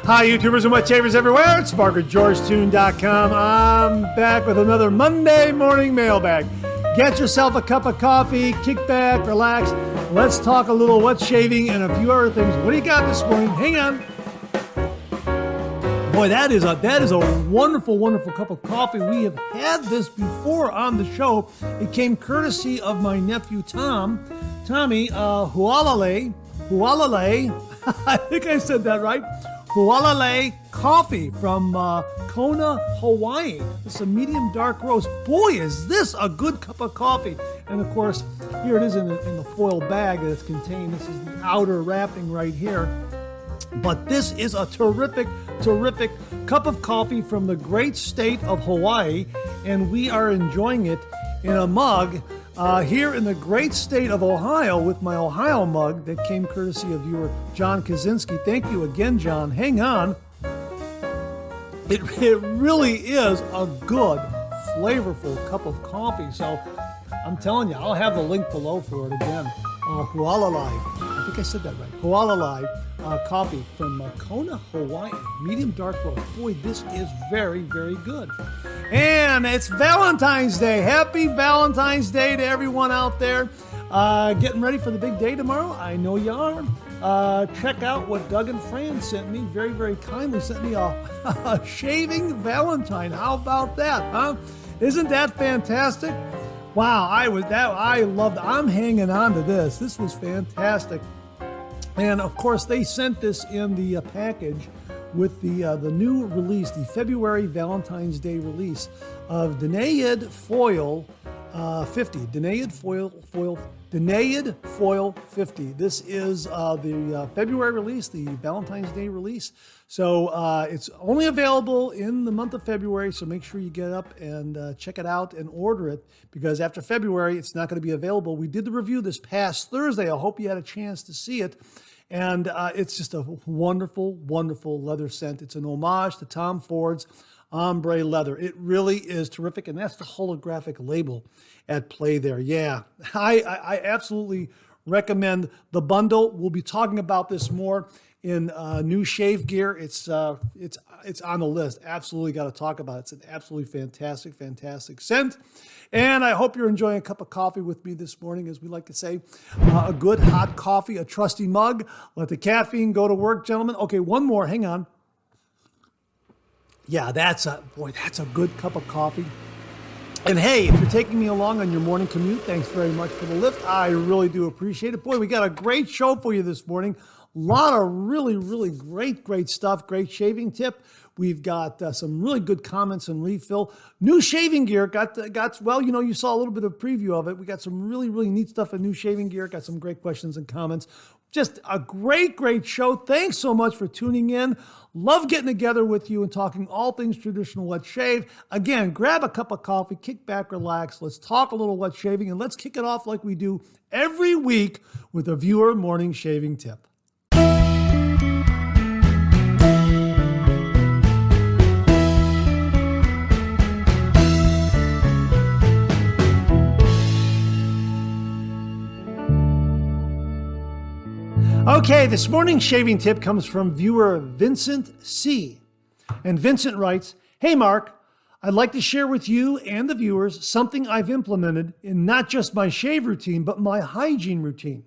Hi, YouTubers and wet shavers everywhere. It's MargaretGeorgeTune.com. I'm back with another Monday morning mailbag. Get yourself a cup of coffee, kick back, relax. Let's talk a little wet shaving and a few other things. What do you got this morning? Hang on. Boy, that is a wonderful, wonderful cup of coffee. We have had this before on the show. It came courtesy of my nephew Tommy, Hualale. I think I said that right. Hualale coffee from Kona, Hawaii. It's a medium dark roast. Boy, is this a good cup of coffee. And of course, here it is in the foil bag that it's contained. This is the outer wrapping right here. But this is a terrific, terrific cup of coffee from the great state of Hawaii. And we are enjoying it in a mug here in the great state of Ohio with my Ohio mug that came courtesy of viewer John Kaczynski. Thank you again, John. Hang on. It really is a good, flavorful cup of coffee. So I'm telling you, I'll have the link below for it again. Hualalai. I think I said that right. Hualalai coffee from Kona, Hawaii. Medium dark roast. Boy, this is very, very good. And it's Valentine's Day. Happy Valentine's Day to everyone out there. Getting ready for the big day tomorrow? I know you are. Check out what Doug and Fran sent me. Very, very kindly sent me a shaving Valentine. How about that, huh? Isn't that fantastic? Wow, I loved it. I'm hanging on to this. This was fantastic. And of course, they sent this in the package with the new release, the February Valentine's Day release of Danaid Foil 50. Danaid Foil 50. This is the February release, the Valentine's Day release. So it's only available in the month of February, so make sure you get up and check it out and order it, because after February, it's not going to be available. We did the review this past Thursday. I hope you had a chance to see it. And it's just a wonderful, wonderful leather scent. It's an homage to Tom Ford's ombre leather. It really is terrific, and that's the holographic label at play there. Yeah, I absolutely recommend the bundle. We'll be talking about this more in new shave gear. It's on the list. Absolutely got to talk about it. It's an absolutely fantastic, fantastic scent. And I hope you're enjoying a cup of coffee with me this morning, as we like to say. A good hot coffee, a trusty mug. Let the caffeine go to work, gentlemen. Okay, one more. Hang on. Yeah, that's a good cup of coffee. And hey, if you're taking me along on your morning commute, thanks very much for the lift. I really do appreciate it. Boy, we got a great show for you this morning. A lot of really, really great stuff. Great shaving tip. We've got some really good comments and refill. New shaving gear. Well, you saw a little bit of preview of it. We got some really, really neat stuff in new shaving gear. Got some great questions and comments. Just a great show. Thanks so much for tuning in. Love getting together with you and talking all things traditional wet shave. Again, grab a cup of coffee, kick back, relax. Let's talk a little wet shaving, and let's kick it off like we do every week with a viewer morning shaving tip. Okay, this morning's shaving tip comes from viewer Vincent C. And Vincent writes, "Hey Mark, I'd like to share with you and the viewers something I've implemented in not just my shave routine, but my hygiene routine.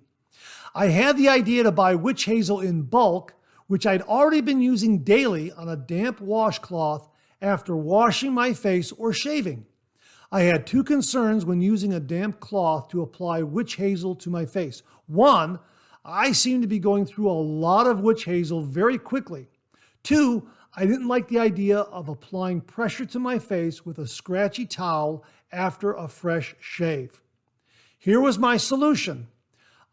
I had the idea to buy witch hazel in bulk, which I'd already been using daily on a damp washcloth after washing my face or shaving. I had two concerns when using a damp cloth to apply witch hazel to my face. One, I seem to be going through a lot of witch hazel very quickly. Two, I didn't like the idea of applying pressure to my face with a scratchy towel after a fresh shave. Here was my solution.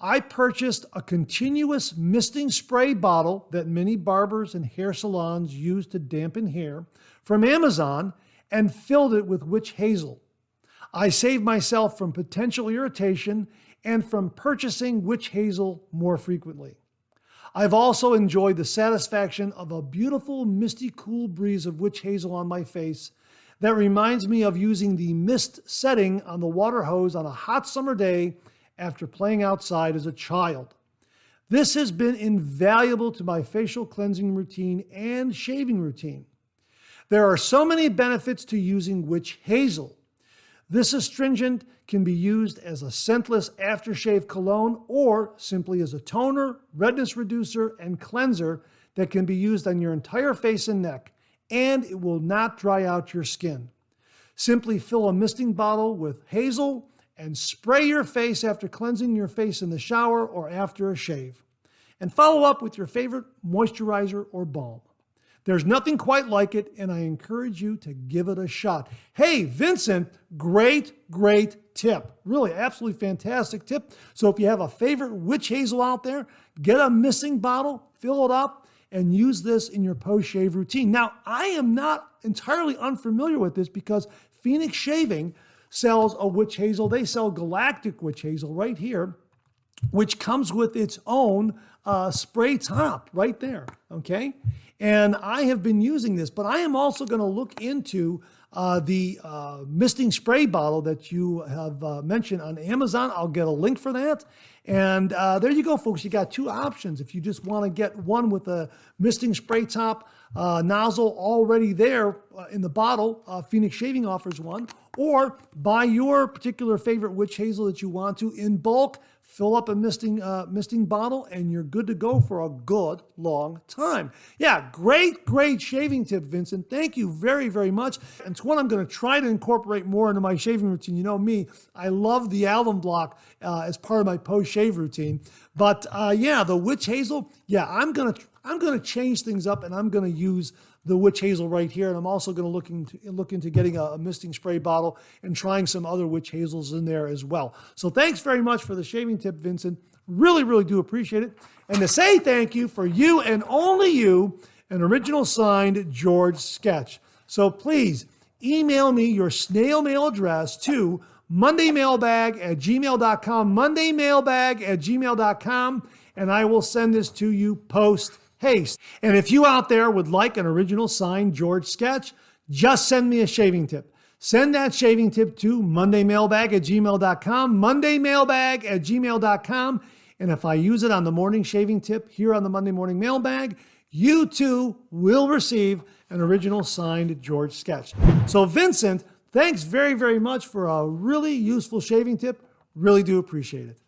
I purchased a continuous misting spray bottle that many barbers and hair salons use to dampen hair from Amazon and filled it with witch hazel. I saved myself from potential irritation and from purchasing witch hazel more frequently. I've also enjoyed the satisfaction of a beautiful misty cool breeze of witch hazel on my face that reminds me of using the mist setting on the water hose on a hot summer day after playing outside as a child. This has been invaluable to my facial cleansing routine and shaving routine. There are so many benefits to using witch hazel. This astringent can be used as a scentless aftershave cologne or simply as a toner, redness reducer, and cleanser that can be used on your entire face and neck, and it will not dry out your skin. Simply fill a misting bottle with hazel and spray your face after cleansing your face in the shower or after a shave. And follow up with your favorite moisturizer or balm. There's nothing quite like it, and I encourage you to give it a shot. Hey, Vincent, great tip. Really, absolutely fantastic tip. So if you have a favorite witch hazel out there, get a misting bottle, fill it up, and use this in your post-shave routine. Now, I am not entirely unfamiliar with this because Phoenix Shaving sells a witch hazel. They sell Galactic Witch Hazel right here, which comes with its own spray top right there, okay? And I have been using this, but I am also going to look into the misting spray bottle that you have mentioned on Amazon. I'll get a link for that. And there you go, folks. You got two options. If you just want to get one with a misting spray top nozzle already there in the bottle, Phoenix Shaving offers one. Or buy your particular favorite witch hazel that you want to in bulk, fill up a misting bottle, and you're good to go for a good long time. Yeah, great shaving tip, Vincent. Thank you very much. And it's one I'm going to try to incorporate more into my shaving routine. You know me, I love the alum block as part of my post-shave routine. But yeah, the witch hazel, yeah, I'm going to change things up, and I'm going to use the witch hazel right here. And I'm also going to look into getting a misting spray bottle and trying some other witch hazels in there as well. So thanks very much for the shaving tip, Vincent. Really do appreciate it. And to say thank you for you and only you, an original signed George sketch. So please email me your snail mail address to mondaymailbag@gmail.com, mondaymailbag@gmail.com, and I will send this to you post haste. And if you out there would like an original signed George sketch, just send me a shaving tip. Send that shaving tip to mondaymailbag@gmail.com, mondaymailbag@gmail.com. And if I use it on the morning shaving tip here on the Monday Morning Mailbag, you too will receive an original signed George sketch. So Vincent, thanks very much for a really useful shaving tip. Really do appreciate it.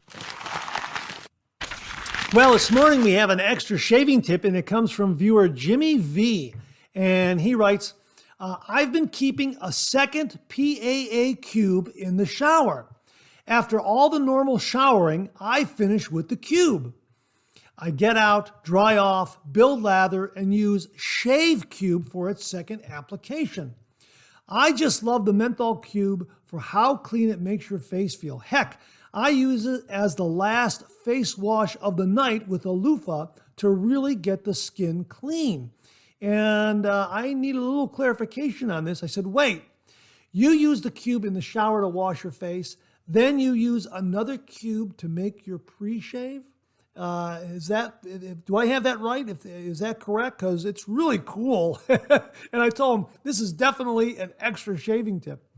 Well, this morning we have an extra shaving tip, and it comes from viewer JimiV. And he writes, I've been keeping a second PAA cube in the shower. After all the normal showering, I finish with the cube. I get out, dry off, build lather, and use Shave Cube for its second application. I just love the menthol cube for how clean it makes your face feel. Heck, I use it as the last face wash of the night with a loofah to really get the skin clean. And I need a little clarification on this. I said, wait, you use the cube in the shower to wash your face, then you use another cube to make your pre-shave? Do I have that right? Is that correct? Because it's really cool. And I told him, this is definitely an extra shaving tip.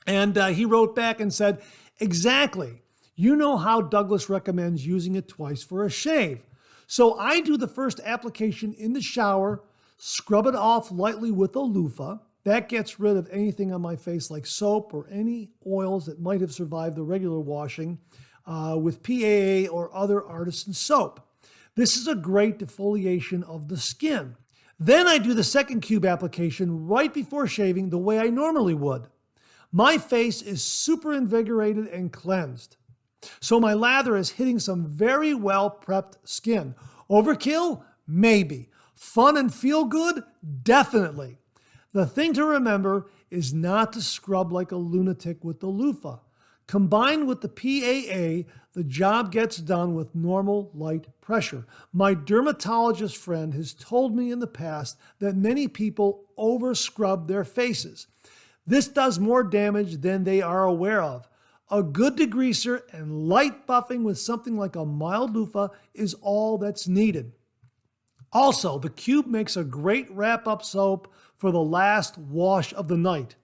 And he wrote back and said, exactly. You know how Douglas recommends using it twice for a shave. So I do the first application in the shower, scrub it off lightly with a loofah. That gets rid of anything on my face like soap or any oils that might have survived the regular washing with PAA or other artisan soap. This is a great defoliation of the skin. Then I do the second cube application right before shaving the way I normally would. My face is super invigorated and cleansed. So my lather is hitting some very well prepped skin. Overkill? Maybe. Fun and feel good? Definitely. The thing to remember is not to scrub like a lunatic with the loofah. Combined with the PAA, the job gets done with normal light pressure. My dermatologist friend has told me in the past that many people over-scrub their faces. This does more damage than they are aware of. A good degreaser and light buffing with something like a mild loofah is all that's needed. Also, the cube makes a great wrap-up soap for the last wash of the night.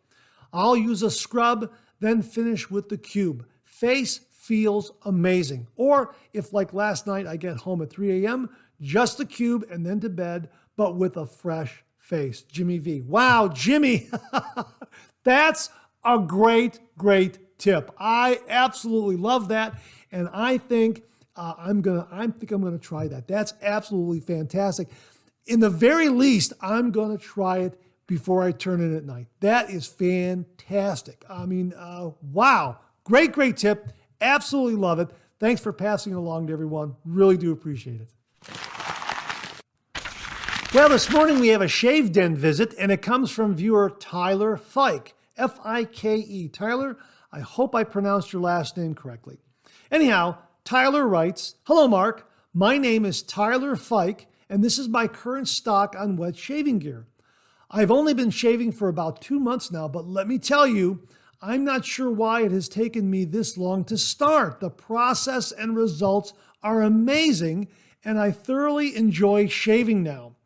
I'll use a scrub, then finish with the cube. Face feels amazing. Or if like last night, I get home at 3 a.m., just the cube and then to bed, but with a fresh face. JimiV. Wow, Jimmy. That's a great, great tip. I absolutely love that. And I think I'm gonna try that. That's absolutely fantastic. In the very least, I'm gonna try it before I turn in at night. That is fantastic. I mean, wow. Great, great tip. Absolutely love it. Thanks for passing it along to everyone. Really do appreciate it. Well, this morning we have a Shave Den visit, and it comes from viewer Tyler Fike, F-I-K-E. Tyler, I hope I pronounced your last name correctly. Anyhow, Tyler writes, "Hello, Mark. My name is Tyler Fike, and this is my current stock on wet shaving gear. I've only been shaving for about 2 months now, but let me tell you, I'm not sure why it has taken me this long to start. The process and results are amazing, and I thoroughly enjoy shaving now.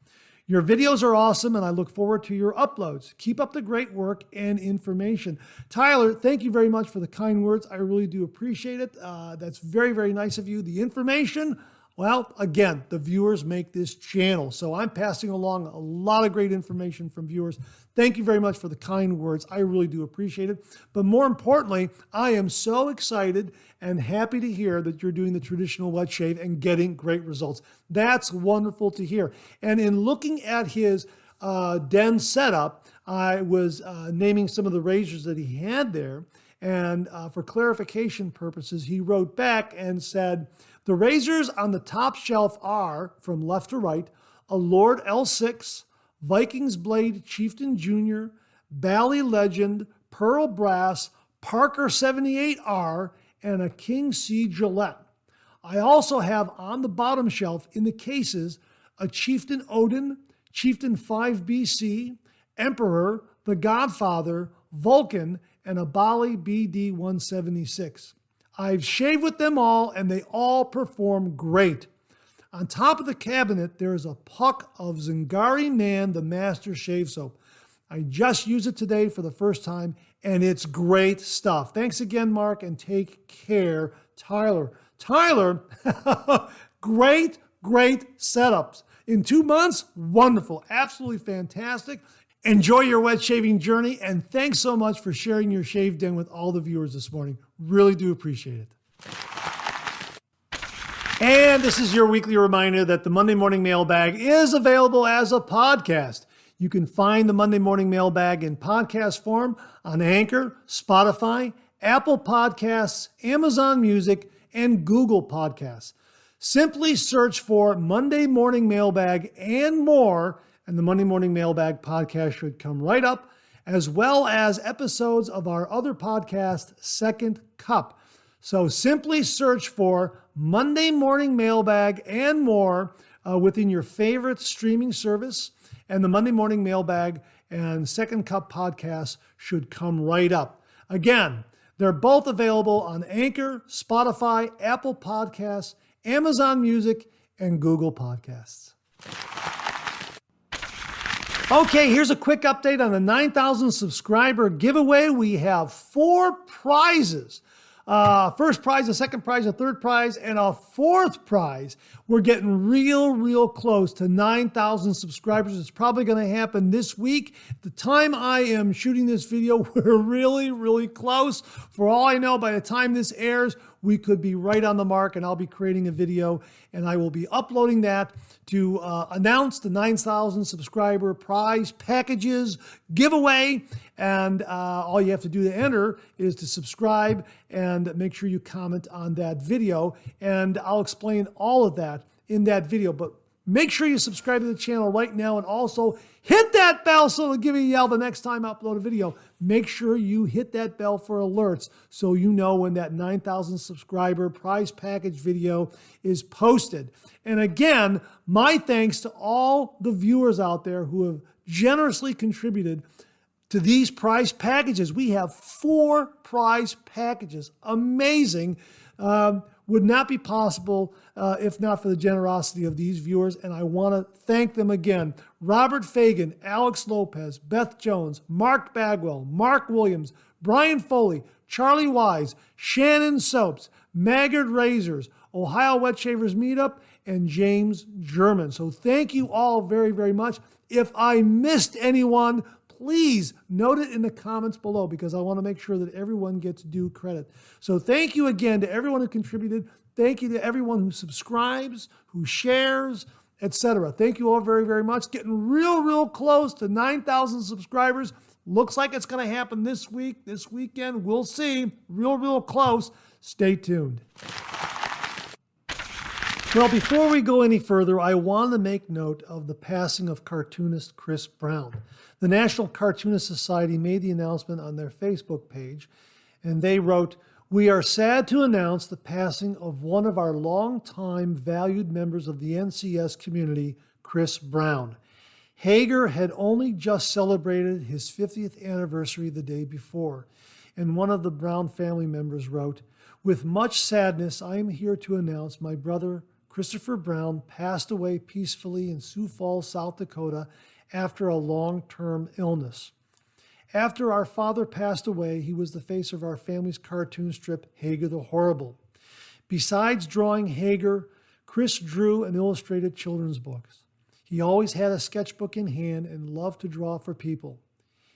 Your videos are awesome, and I look forward to your uploads. Keep up the great work and information." Tyler, thank you very much for the kind words. I really do appreciate it. That's very, very nice of you. The information, well, again, the viewers make this channel. So I'm passing along a lot of great information from viewers. Thank you very much for the kind words. I really do appreciate it. But more importantly, I am so excited and happy to hear that you're doing the traditional wet shave and getting great results. That's wonderful to hear. And in looking at his den setup, I was naming some of the razors that he had there. And for clarification purposes, he wrote back and said, "The razors on the top shelf are, from left to right, a Lord L6, Vikings Blade Chieftain Jr., Bally Legend, Pearl Brass, Parker 78R, and a King C Gillette. I also have on the bottom shelf in the cases a Chieftain Odin, Chieftain 5BC, Emperor, The Godfather, Vulcan, and a Bally BD 176. I've shaved with them all, and they all perform great. On top of the cabinet, there is a puck of Zingari Man, the Master Shave Soap. I just used it today for the first time, and it's great stuff. Thanks again, Mark, and take care, Tyler." Tyler, great, great setups. In 2 months, wonderful, absolutely fantastic. Enjoy your wet shaving journey, and thanks so much for sharing your shave den with all the viewers this morning. Really do appreciate it. And this is your weekly reminder that the Monday Morning Mailbag is available as a podcast. You can find the Monday Morning Mailbag in podcast form on Anchor, Spotify, Apple Podcasts, Amazon Music, and Google Podcasts. Simply search for Monday Morning Mailbag and more, and the Monday Morning Mailbag podcast should come right up, as well as episodes of our other podcast, Second Cup. So simply search for Monday Morning Mailbag and more within your favorite streaming service, and the Monday Morning Mailbag and Second Cup podcast should come right up. Again, they're both available on Anchor, Spotify, Apple Podcasts, Amazon Music, and Google Podcasts. Okay, here's a quick update on the 9,000 subscriber giveaway. We have 4 prizes. First prize, a second prize, a third prize, and a fourth prize. We're getting real close to 9,000 subscribers. It's probably going to happen this week. At the time I am shooting this video, we're really close. For all I know, by the time this airs, we could be right on the mark, and I'll be creating a video, and I will be uploading that to announce the 9,000 subscriber prize packages giveaway. And all you have to do to enter is to subscribe and make sure you comment on that video. And I'll explain all of that in that video. But make sure you subscribe to the channel right now, and also hit that bell so it'll give you a yell the next time I upload a video. Make sure you hit that bell for alerts so you know when that 9,000 subscriber prize package video is posted. And again, my thanks to all the viewers out there who have generously contributed to these prize packages. We have 4 prize packages. Amazing. Would not be possible if not for the generosity of these viewers, and I want to thank them again. Robert Fagan, Alex Lopez, Beth Jones, Mark Bagwell, Mark Williams, Brian Foley, Charlie Wise, Shannon Soaps, Maggard Razors, Ohio Wet Shavers Meetup, and James German. So thank you all very, very much. If I missed anyone, please note it in the comments below because I want to make sure that everyone gets due credit. So thank you again to everyone who contributed. Thank you to everyone who subscribes, who shares, etc. Thank you all very, very much. Getting real, real close to 9,000 subscribers. Looks like it's going to happen this week, this weekend. We'll see. Real, real close. Stay tuned. Well, before we go any further, I want to make note of the passing of cartoonist Chris Browne. The National Cartoonist Society made the announcement on their Facebook page, and they wrote, "We are sad to announce the passing of one of our longtime valued members of the NCS community, Chris Browne. Hagar had only just celebrated his 50th anniversary the day before, and one of the Browne family members wrote, 'With much sadness, I am here to announce my brother, Christopher Browne, passed away peacefully in Sioux Falls, South Dakota, after a long-term illness. After our father passed away, he was the face of our family's cartoon strip, Hagar the Horrible. Besides drawing Hagar, Chris drew and illustrated children's books. He always had a sketchbook in hand and loved to draw for people.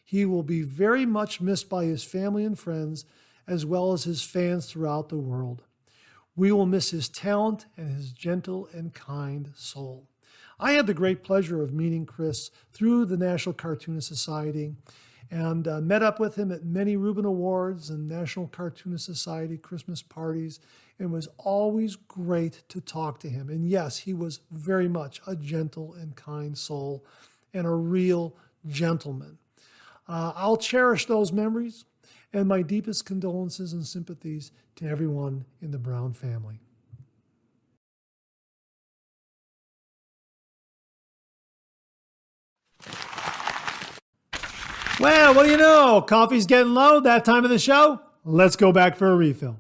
He will be very much missed by his family and friends, as well as his fans throughout the world. We will miss his talent and his gentle and kind soul.'" I had the great pleasure of meeting Chris through the National Cartoonist Society and met up with him at many Reuben Awards and National Cartoonist Society Christmas parties, and was always great to talk to him. And yes, he was very much a gentle and kind soul and a real gentleman. I'll cherish those memories, and my deepest condolences and sympathies to everyone in the Browne family. Well, what do you know? Coffee's getting low, that time of the show. Let's go back for a refill.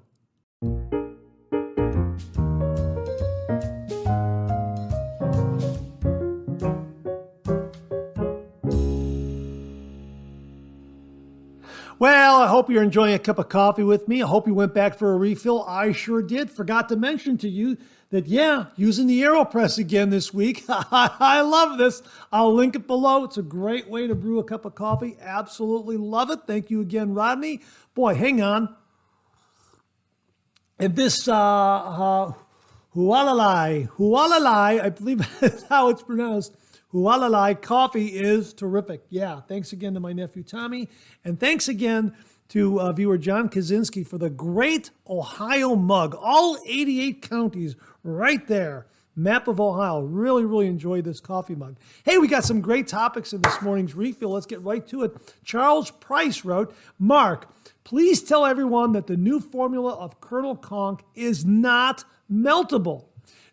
Well, I hope you're enjoying a cup of coffee with me. I hope you went back for a refill. I sure did. Forgot to mention to you that, using the AeroPress again this week. I love this. I'll link it below. It's a great way to brew a cup of coffee. Absolutely love it. Thank you again, Rodney. Boy, hang on. And this hualalai, I believe that's how it's pronounced. Hualalai coffee is terrific. Yeah, thanks again to my nephew Tommy. And thanks again to viewer John Kaczynski for the great Ohio mug. All 88 counties right there. Map of Ohio. Really, really enjoyed this coffee mug. Hey, we got some great topics in this morning's refill. Let's get right to it. Charles Price wrote, "Mark, please tell everyone that the new formula of Colonel Conk is not meltable.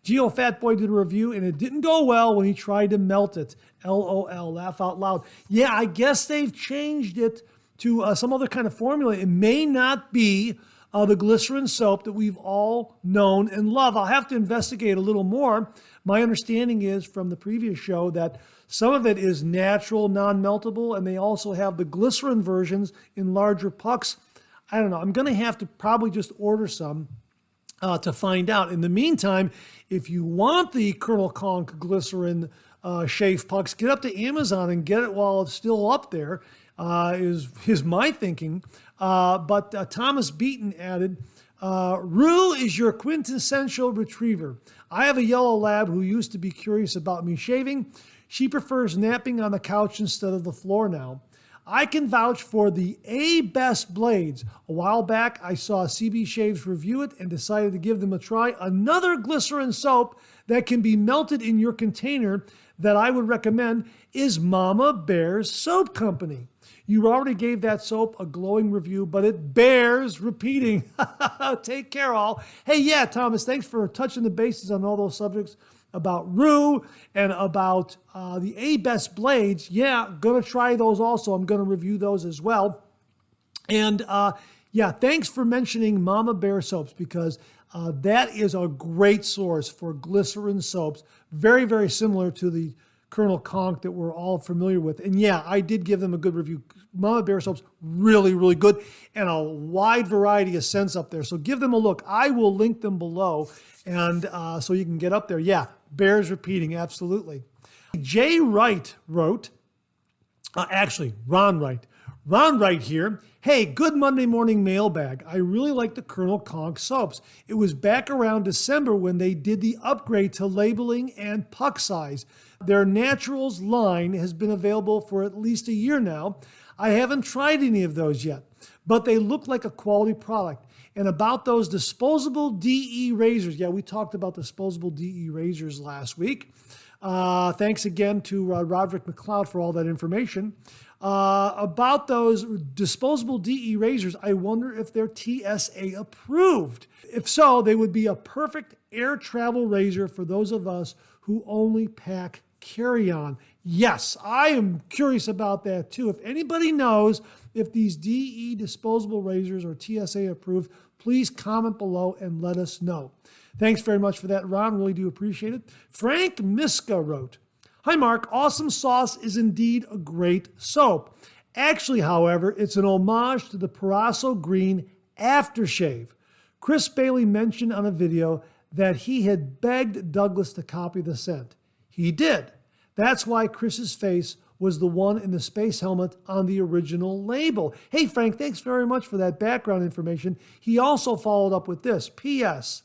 Geo Fatboy did a review, and it didn't go well when he tried to melt it. LOL, laugh out loud." Yeah, I guess they've changed it to some other kind of formula. It may not be the glycerin soap that we've all known and love. I'll have to investigate a little more. My understanding is from the previous show that some of it is natural, non-meltable, and they also have the glycerin versions in larger pucks. I don't know. I'm going to have to probably just order some to find out. In the meantime, if you want the Colonel Conk glycerin shave pucks, get up to Amazon and get it while it's still up there, is my thinking. But Thomas Beaton added, "Rue is your quintessential retriever. I have a yellow lab who used to be curious about me shaving. She prefers napping on the couch instead of the floor now. I can vouch for the A-Best blades. A while back, I saw CB Shaves review it and decided to give them a try. Another glycerin soap that can be melted in your container that I would recommend is Mama Bear's Soap Company. You already gave that soap a glowing review, but it bears repeating." Take care, all. Hey, yeah, Thomas, thanks for touching the bases on all those subjects about Rue and about the A-Best blades. Yeah, going to try those also. I'm going to review those as well. And thanks for mentioning Mama Bear soaps, because that is a great source for glycerin soaps. Very, very similar to the Colonel Conch that we're all familiar with. And yeah, I did give them a good review. Mama Bear soaps, really, really good, and a wide variety of scents up there. So give them a look. I will link them below, and so you can get up there. Yeah, bears repeating, absolutely. Jay Wright wrote, Ron Wright. Ron Wright here. Hey, good Monday morning mailbag. I really like the Colonel Conch soaps. It was back around December when they did the upgrade to labeling and puck size. Their Naturals line has been available for at least a year now. I haven't tried any of those yet, but they look like a quality product. And about those disposable DE razors, yeah, we talked about disposable DE razors last week. Thanks again to Roderick McLeod for all that information. About those disposable DE razors, I wonder if they're TSA approved. If so, they would be a perfect air travel razor for those of us who only pack carry-on. Yes, I am curious about that too. If anybody knows if these DE disposable razors are TSA approved, please comment below and let us know. Thanks very much for that, Ron. Really do appreciate it. Frank Miska wrote, Hi, Mark. Awesome Sauce is indeed a great soap. Actually, however, it's an homage to the Parasso Green aftershave. Chris Bailey mentioned on a video that he had begged Douglas to copy the scent. He did. That's why Chris's face was the one in the space helmet on the original label. Hey, Frank, thanks very much for that background information. He also followed up with this. P.S.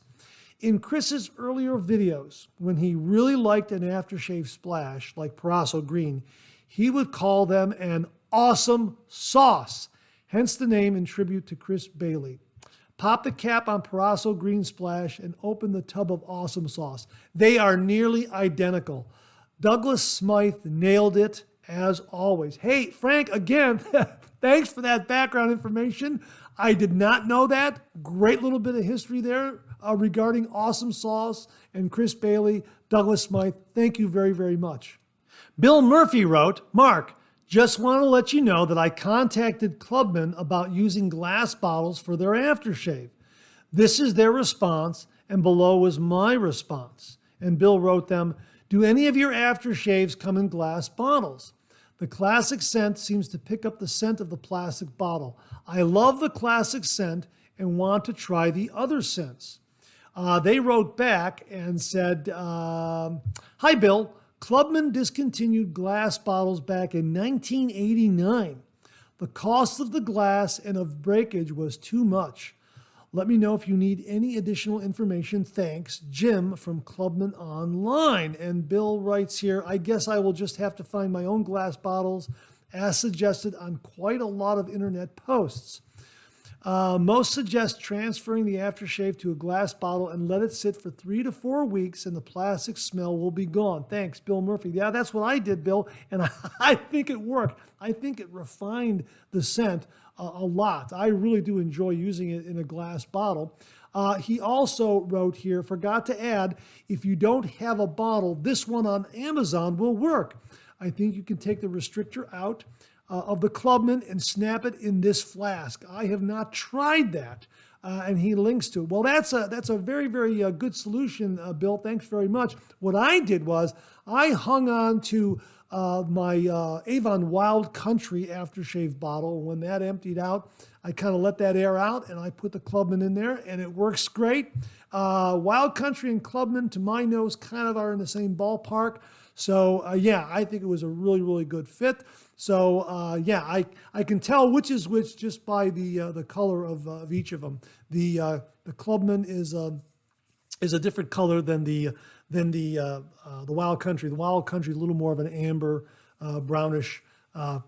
In Chris's earlier videos, when he really liked an aftershave splash like Parasso Green, he would call them an awesome sauce, hence the name in tribute to Chris Bailey. Pop the cap on Parasso Green Splash and open the tub of awesome sauce. They are nearly identical. Douglas Smythe nailed it as always. Hey, Frank, again, thanks for that background information. I did not know that. Great little bit of history there regarding awesome sauce and Chris Bailey, Douglas Smythe. Thank you very, very much. Bill Murphy wrote, Mark, just want to let you know that I contacted Clubman about using glass bottles for their aftershave. This is their response, and below was my response. And Bill wrote them, do any of your aftershaves come in glass bottles? The classic scent seems to pick up the scent of the plastic bottle. I love the classic scent and want to try the other scents. They wrote back and said, Hi, Bill. Clubman discontinued glass bottles back in 1989. The cost of the glass and of breakage was too much. Let me know if you need any additional information. Thanks, Jim from Clubman Online. And Bill writes here, I guess I will just have to find my own glass bottles as suggested on quite a lot of internet posts. Most suggest transferring the aftershave to a glass bottle and let it sit for 3 to 4 weeks and the plastic smell will be gone. Thanks, Bill Murphy. Yeah, that's what I did, Bill, and I think it worked. I think it refined the scent a lot. I really do enjoy using it in a glass bottle. He also wrote here, forgot to add, if you don't have a bottle, this one on Amazon will work. I think you can take the restrictor out of the Clubman and snap it in this flask. I have not tried that, and he links to it. Well, that's a very, very good solution, Bill. Thanks very much. What I did was I hung on to my Avon Wild Country aftershave bottle. When that emptied out, I kind of let that air out, and I put the Clubman in there, and it works great. Wild Country and Clubman, to my nose, kind of are in the same ballpark. So, yeah, I think it was a really, really good fit. So, yeah, I can tell which is which just by the color of each of them. The Clubman is a different color than the Wild Country. The Wild Country is a little more of an amber, brownish kind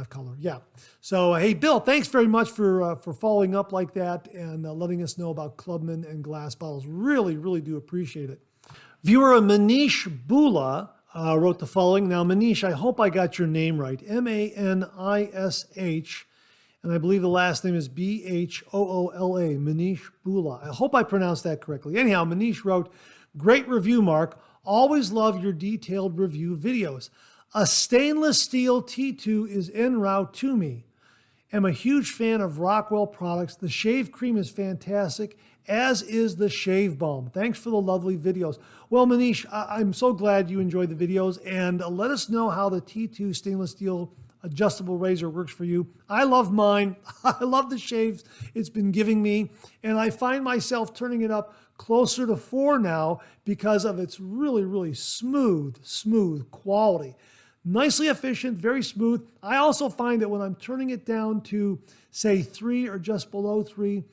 of color. Yeah. So, hey, Bill, thanks very much for following up like that and letting us know about Clubman and glass bottles. Really, really do appreciate it. Viewer Manish Bula wrote the following. Now, Manish, I hope I got your name right. M-A-N-I-S-H, and I believe the last name is B-H-O-O-L-A, Manish Bula. I hope I pronounced that correctly. Anyhow, Manish wrote, great review, Mark. Always love your detailed review videos. A stainless steel T2 is en route to me. Am a huge fan of Rockwell products. The shave cream is fantastic, as is the shave balm. Thanks for the lovely videos. Well, Manish, I'm so glad you enjoyed the videos, and let us know how the T2 stainless steel adjustable razor works for you. I love mine. I love the shaves it's been giving me, and I find myself turning it up closer to 4 now because of its really, really smooth quality. Nicely efficient, very smooth. I also find that when I'm turning it down to, say, 3 or just below 3,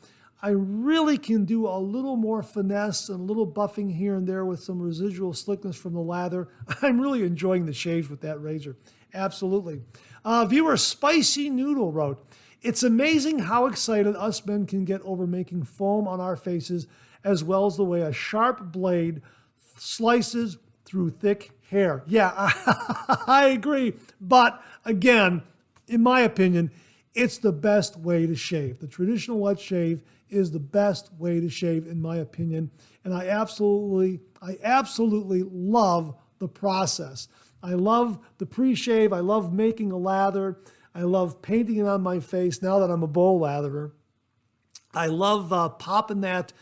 I really can do a little more finesse and a little buffing here and there with some residual slickness from the lather. I'm really enjoying the shaves with that razor. Absolutely. Viewer Spicy Noodle wrote, "It's amazing how excited us men can get over making foam on our faces, as well as the way a sharp blade slices through thick hair." Yeah, I agree. But again, in my opinion, it's the best way to shave. The traditional wet shave is the best way to shave, in my opinion. And I absolutely love the process. I love the pre-shave. I love making a lather. I love painting it on my face now that I'm a bowl latherer. I love popping that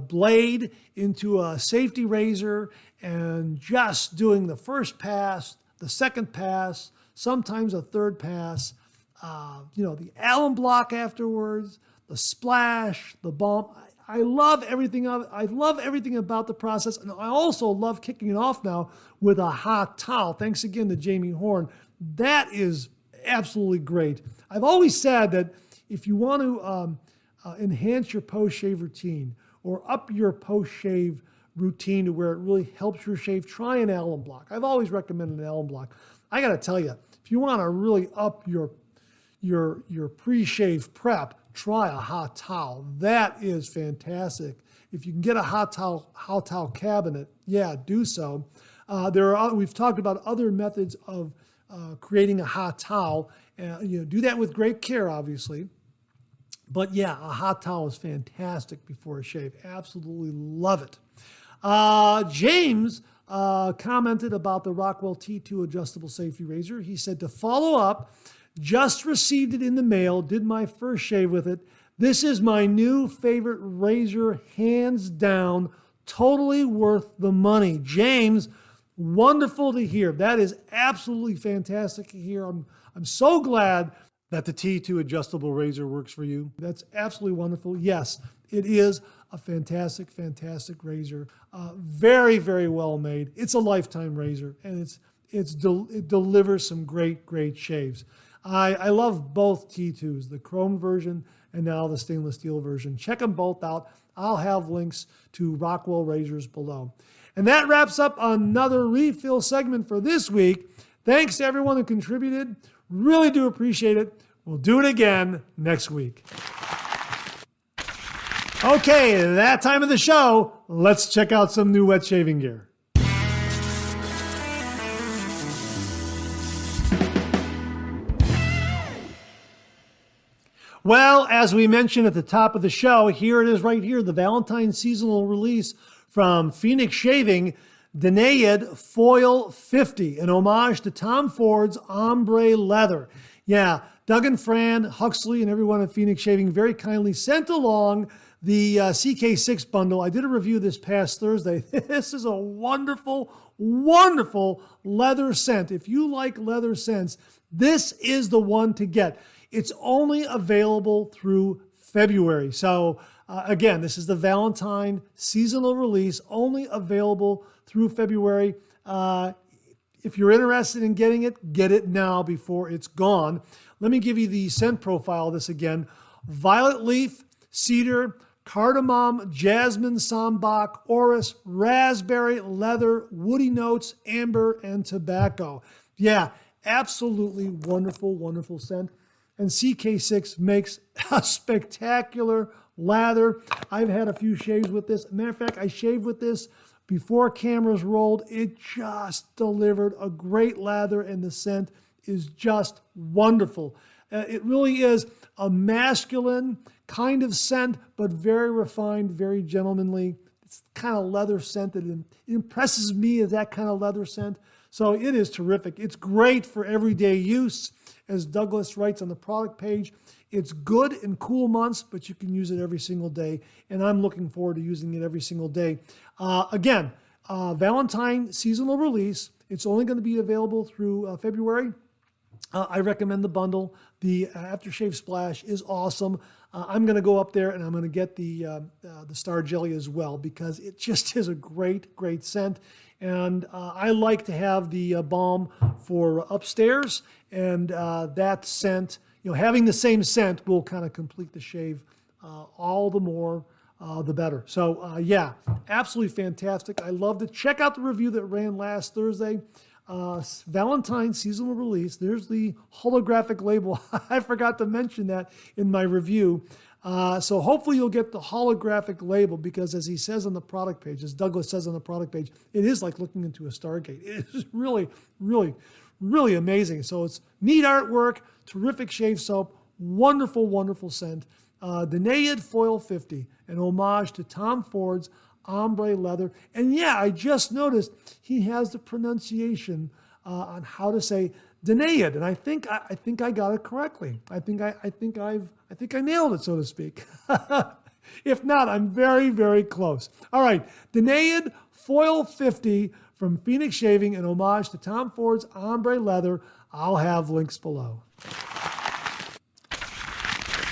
blade into a safety razor and just doing the first pass, the second pass, sometimes a third pass, the alum block afterwards, the splash, the balm. I love everything of it. I love everything about the process. And I also love kicking it off now with a hot towel. Thanks again to Jamie Horn. That is absolutely great. I've always said that if you want to enhance your post-shave routine or up your post-shave routine to where it really helps your shave, try an alum block. I've always recommended an alum block. I got to tell you, if you want to really up your pre-shave prep, try a hot towel. That is fantastic. If you can get a hot towel cabinet, yeah, do so. We've talked about other methods of creating a hot towel. Do that with great care, obviously. But yeah, a hot towel is fantastic before a shave. Absolutely love it. James commented about the Rockwell T2 adjustable safety razor. He said, to follow up, just received it in the mail, did my first shave with it. This is my new favorite razor, hands down, totally worth the money. James, wonderful to hear. That is absolutely fantastic to hear. I'm so glad that the T2 adjustable razor works for you. That's absolutely wonderful. Yes, it is a fantastic razor. Very, very well made. It's a lifetime razor, and it delivers some great shaves. I love both T2s, the chrome version and now the stainless steel version. Check them both out. I'll have links to Rockwell razors below. And that wraps up another refill segment for this week. Thanks to everyone who contributed. Really do appreciate it. We'll do it again next week. Okay, that time of the show, let's check out some new wet shaving gear. Well, as we mentioned at the top of the show, here it is right here, the Valentine's seasonal release from Phoenix Shaving, Danaid Foil 50, an homage to Tom Ford's ombre leather. Yeah, Doug and Fran, Huxley, and everyone at Phoenix Shaving very kindly sent along the CK6 bundle. I did a review this past Thursday. This is a wonderful leather scent. If you like leather scents, this is the one to get. It's only available through February. So again, this is the Valentine seasonal release, only available through February. If you're interested in getting it, get it now before it's gone. Let me give you the scent profile of this again. Violet leaf, cedar, cardamom, jasmine, sambac, orris, raspberry, leather, woody notes, amber, and tobacco. Yeah, absolutely wonderful scent. And CK6 makes a spectacular lather. I've had a few shaves with this. Matter of fact, I shaved with this before cameras rolled. It just delivered a great lather, and the scent is just wonderful. It really is a masculine kind of scent, but very refined, very gentlemanly. It's the kind of leather scent that it impresses me as that kind of leather scent. So it is terrific. It's great for everyday use. As Douglas writes on the product page, it's good in cool months, but you can use it every single day. And I'm looking forward to using it every single day. Again, Valentine seasonal release. It's only going to be available through February. I recommend the bundle. The aftershave splash is awesome. I'm going to go up there and I'm going to get the Star Jelly as well because it just is a great, great scent. And I like to have the balm for upstairs, and that scent, having the same scent will kind of complete the shave all the more, the better. So yeah, absolutely fantastic. I loved it. Check out the review that ran last Thursday. Valentine seasonal release. There's the holographic label. I forgot to mention that in my review. So hopefully you'll get the holographic label because as he says on the product page, as Douglas says on the product page, it is like looking into a Stargate. It is really, really, really amazing. So it's neat artwork, terrific shave soap, wonderful, wonderful scent. Danaid Foil 50, an homage to Tom Ford's ombre leather. And yeah, I just noticed he has the pronunciation on how to say Danaid, and I think I got it correctly. I think I nailed it, so to speak. If not, I'm very, very close. All right, Danaid Foil 50 from Phoenix Shaving, an homage to Tom Ford's ombre leather. I'll have links below.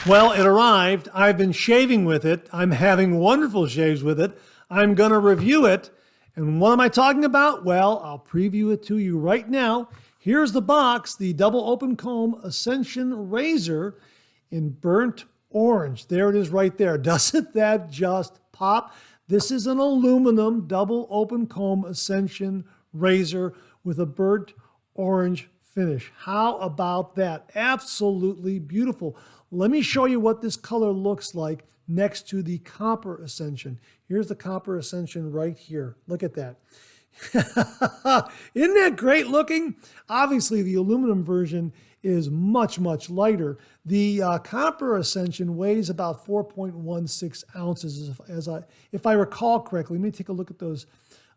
Well, it arrived. I've been shaving with it. I'm having wonderful shaves with it. I'm going to review it. And what am I talking about? Well, I'll preview it to you right now. Here's the box, the double open comb Ascension razor in burnt orange. There it is right there. Doesn't that just pop? This is an aluminum double open comb Ascension razor with a burnt orange finish. How about that? Absolutely beautiful. Let me show you what this color looks like next to the Copper Ascension. Here's the Copper Ascension right here. Look at that. Isn't that great looking? Obviously, the aluminum version is much, much lighter. The Copper Ascension weighs about 4.16 ounces, if I recall correctly. Let me take a look at those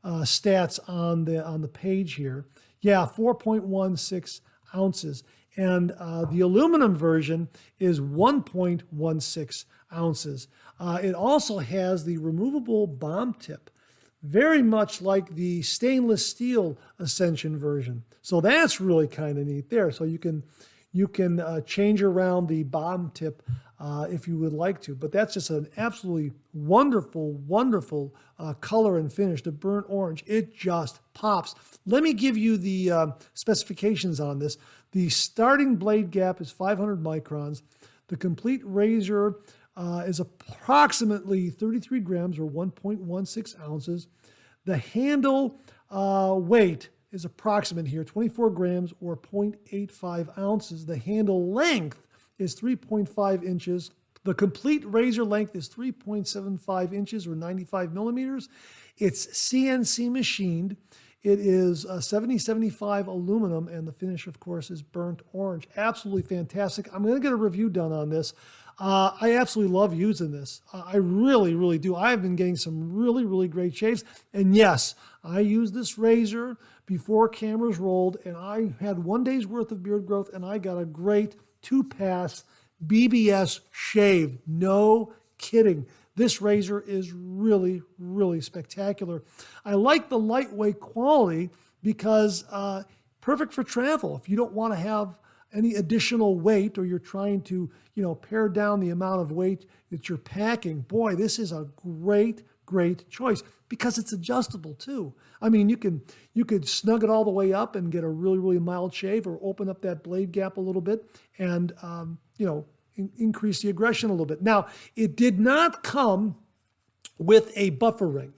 stats on the page here. Yeah, 4.16 ounces. And the aluminum version is 1.16 ounces. It also has the removable bomb tip, very much like the stainless steel Ascension version. So that's really kind of neat there. So you can change around the bomb tip if you would like to. But that's just an absolutely wonderful, wonderful color and finish. The burnt orange, it just pops. Let me give you the specifications on this. The starting blade gap is 500 microns. The complete razor is approximately 33 grams or 1.16 ounces. The handle weight is approximate here, 24 grams or 0.85 ounces. The handle length is 3.5 inches. The complete razor length is 3.75 inches or 95 millimeters. It's CNC machined. It is 7075 aluminum, and the finish, of course, is burnt orange. Absolutely fantastic. I'm going to get a review done on this. I absolutely love using this. I really, really do. I've been getting some really, really great shaves. And yes, I used this razor before cameras rolled, and I had 1 day's worth of beard growth, and I got a great 2-pass BBS shave. No kidding. This razor is really, really spectacular. I like the lightweight quality because perfect for travel. If you don't want to have any additional weight or you're trying to, pare down the amount of weight that you're packing, boy, this is a great, great choice because it's adjustable too. I mean, you could snug it all the way up and get a really, really mild shave or open up that blade gap a little bit and, increase the aggression a little bit. Now, it did not come with a buffer ring.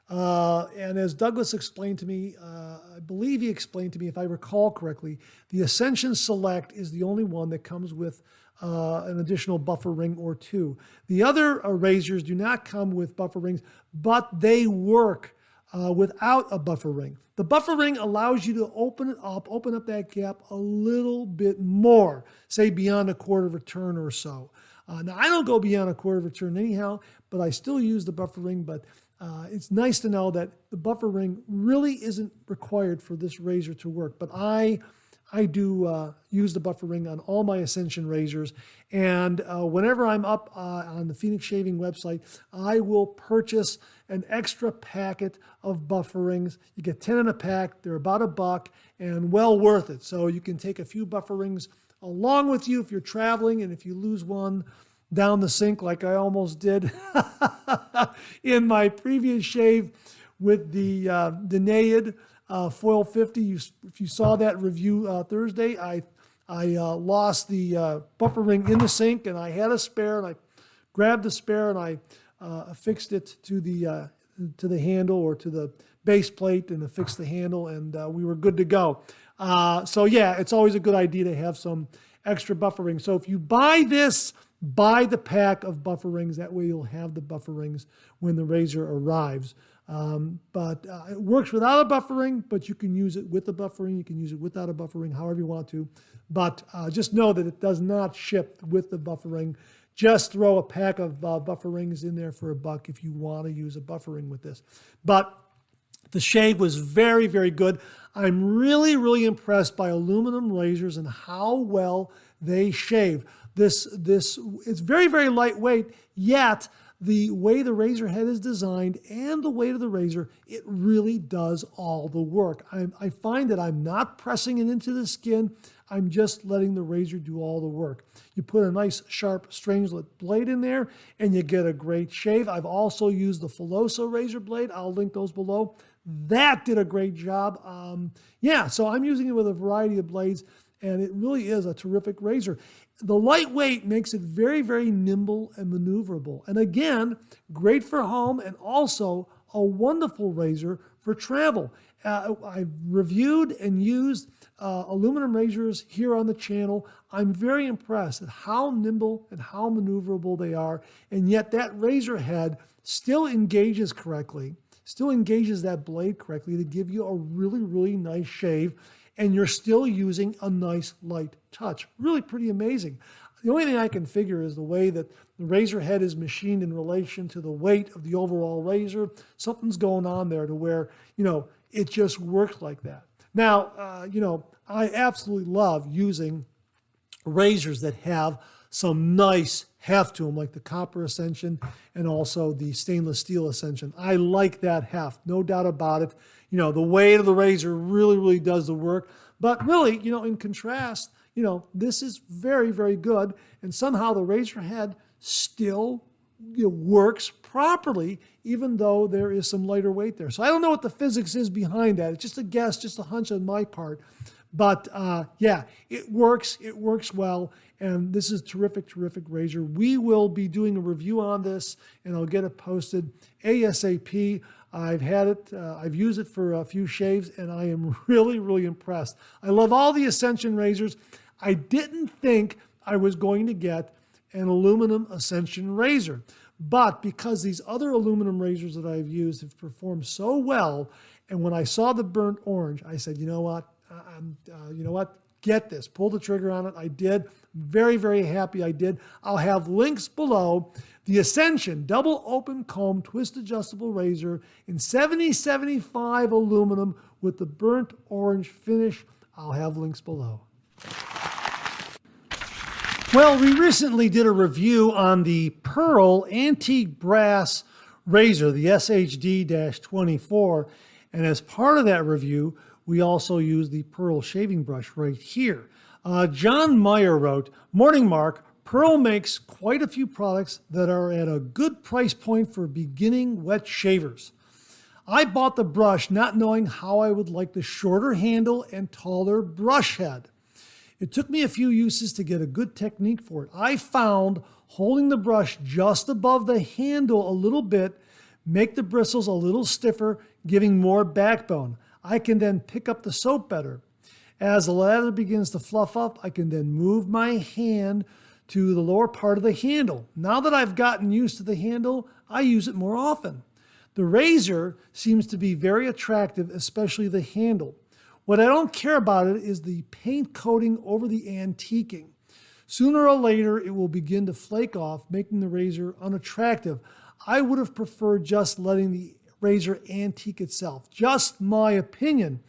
And as Douglas explained to me, I believe he explained to me, if I recall correctly, the Ascension Select is the only one that comes with an additional buffer ring or two. The other razors do not come with buffer rings, but they work without a buffer ring. The buffer ring allows you to open up that gap a little bit more, say beyond a quarter of a turn or so. Now, I don't go beyond a quarter of a turn anyhow, but I still use the buffer ring, but it's nice to know that the buffer ring really isn't required for this razor to work. But I do use the buffer ring on all my Ascension razors. And whenever I'm up on the Phoenix Shaving website, I will purchase an extra packet of buffer rings. You get 10 in a pack. They're about $1 and well worth it. So you can take a few buffer rings along with you if you're traveling, and if you lose one down the sink like I almost did in my previous shave with the Danaid Foil 50. If you saw that review Thursday, I lost the buffer ring in the sink, and I had a spare, and I grabbed the spare and I affixed it to the handle or to the base plate and affixed the handle, and we were good to go. So yeah, it's always a good idea to have some extra buffer rings. So if you buy this, buy the pack of buffer rings. That way you'll have the buffer rings when the razor arrives. But it works without a buffer ring, but you can use it with a buffer ring. You can use it without a buffer ring, however you want to. But just know that it does not ship with the buffer ring. Just throw a pack of buffer rings in there for $1 if you want to use a buffer ring with this. But the shave was very, very good. I'm really, really impressed by aluminum razors and how well they shave. It's very, very lightweight, yet the way the razor head is designed and the weight of the razor, it really does all the work. I find that I'm not pressing it into the skin. I'm just letting the razor do all the work. You put a nice sharp strangelet blade in there and you get a great shave. I've also used the Filoso razor blade. I'll link those below. That did a great job. So I'm using it with a variety of blades, and it really is a terrific razor. The lightweight makes it very, very nimble and maneuverable. And again, great for home and also a wonderful razor for travel. I've reviewed and used aluminum razors here on the channel. I'm very impressed at how nimble and how maneuverable they are. And yet that razor head still engages correctly, still engages that blade correctly to give you a really, really nice shave. And you're still using a nice light touch. Really pretty amazing. The only thing I can figure is the way that the razor head is machined in relation to the weight of the overall razor. Something's going on there to where, it just works like that. Now, I absolutely love using razors that have some nice heft to them, like the copper Ascension and also the stainless steel Ascension. I like that heft, no doubt about it. The weight of the razor really, really does the work. But really, in contrast, this is very, very good. And somehow the razor head still works properly, even though there is some lighter weight there. So I don't know what the physics is behind that. It's just a guess, just a hunch on my part. But it works. It works well. And this is a terrific, terrific razor. We will be doing a review on this, and I'll get it posted ASAP. I've had it, I've used it for a few shaves, and I am really, really impressed. I love all the Ascension razors. I didn't think I was going to get an aluminum Ascension razor, but because these other aluminum razors that I've used have performed so well, and when I saw the burnt orange, I said, you know what, get this, pull the trigger on it. I did. Very, very happy I did. I'll have links below. The Ascension double open comb twist adjustable razor in 7075 aluminum with the burnt orange finish. I'll have links below. Well, we recently did a review on the Pearl antique brass razor, the SHD-24, and as part of that review, we also used the Pearl shaving brush right here. John Meyer wrote, "Morning, Mark. Pearl makes quite a few products that are at a good price point for beginning wet shavers. I bought the brush not knowing how I would like the shorter handle and taller brush head. It took me a few uses to get a good technique for it. I found holding the brush just above the handle a little bit make the bristles a little stiffer, giving more backbone. I can then pick up the soap better. As the lather begins to fluff up, I can then move my hand to the lower part of the handle. Now that I've gotten used to the handle, I use it more often. The razor seems to be very attractive, especially the handle. What I don't care about it is the paint coating over the antiquing. Sooner or later, it will begin to flake off, making the razor unattractive. I would have preferred just letting the razor antique itself. Just my opinion.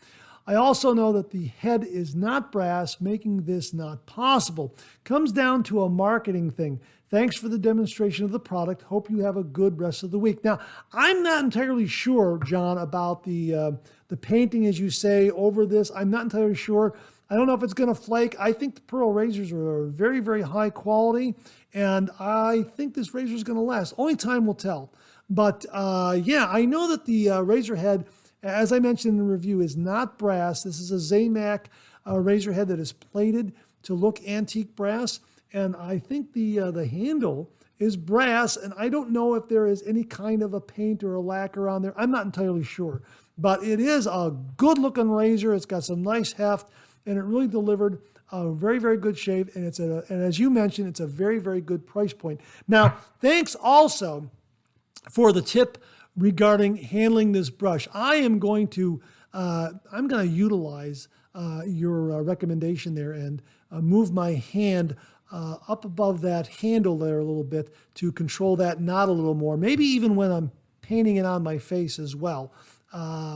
I also know that the head is not brass, making this not possible. Comes down to a marketing thing. Thanks for the demonstration of the product. Hope you have a good rest of the week. Now, I'm not entirely sure, John, about the painting, as you say, over this. I'm not entirely sure. I don't know if it's going to flake. I think the pearl razors are very, very high quality, and I think this razor is going to last. Only time will tell. But yeah, I know that the razor head, as I mentioned in the review, is not brass. This is a Zamac razor head that is plated to look antique brass. And I think the handle is brass. And I don't know if there is any kind of a paint or a lacquer on there. I'm not entirely sure. But it is a good looking razor. It's got some nice heft. And it really delivered a very, very good shave. And and as you mentioned, it's a very, very good price point. Now, thanks also for the tip regarding handling this brush. I'm going to utilize your recommendation there and move my hand up above that handle there a little bit to control that knot a little more. Maybe even when I'm painting it on my face as well.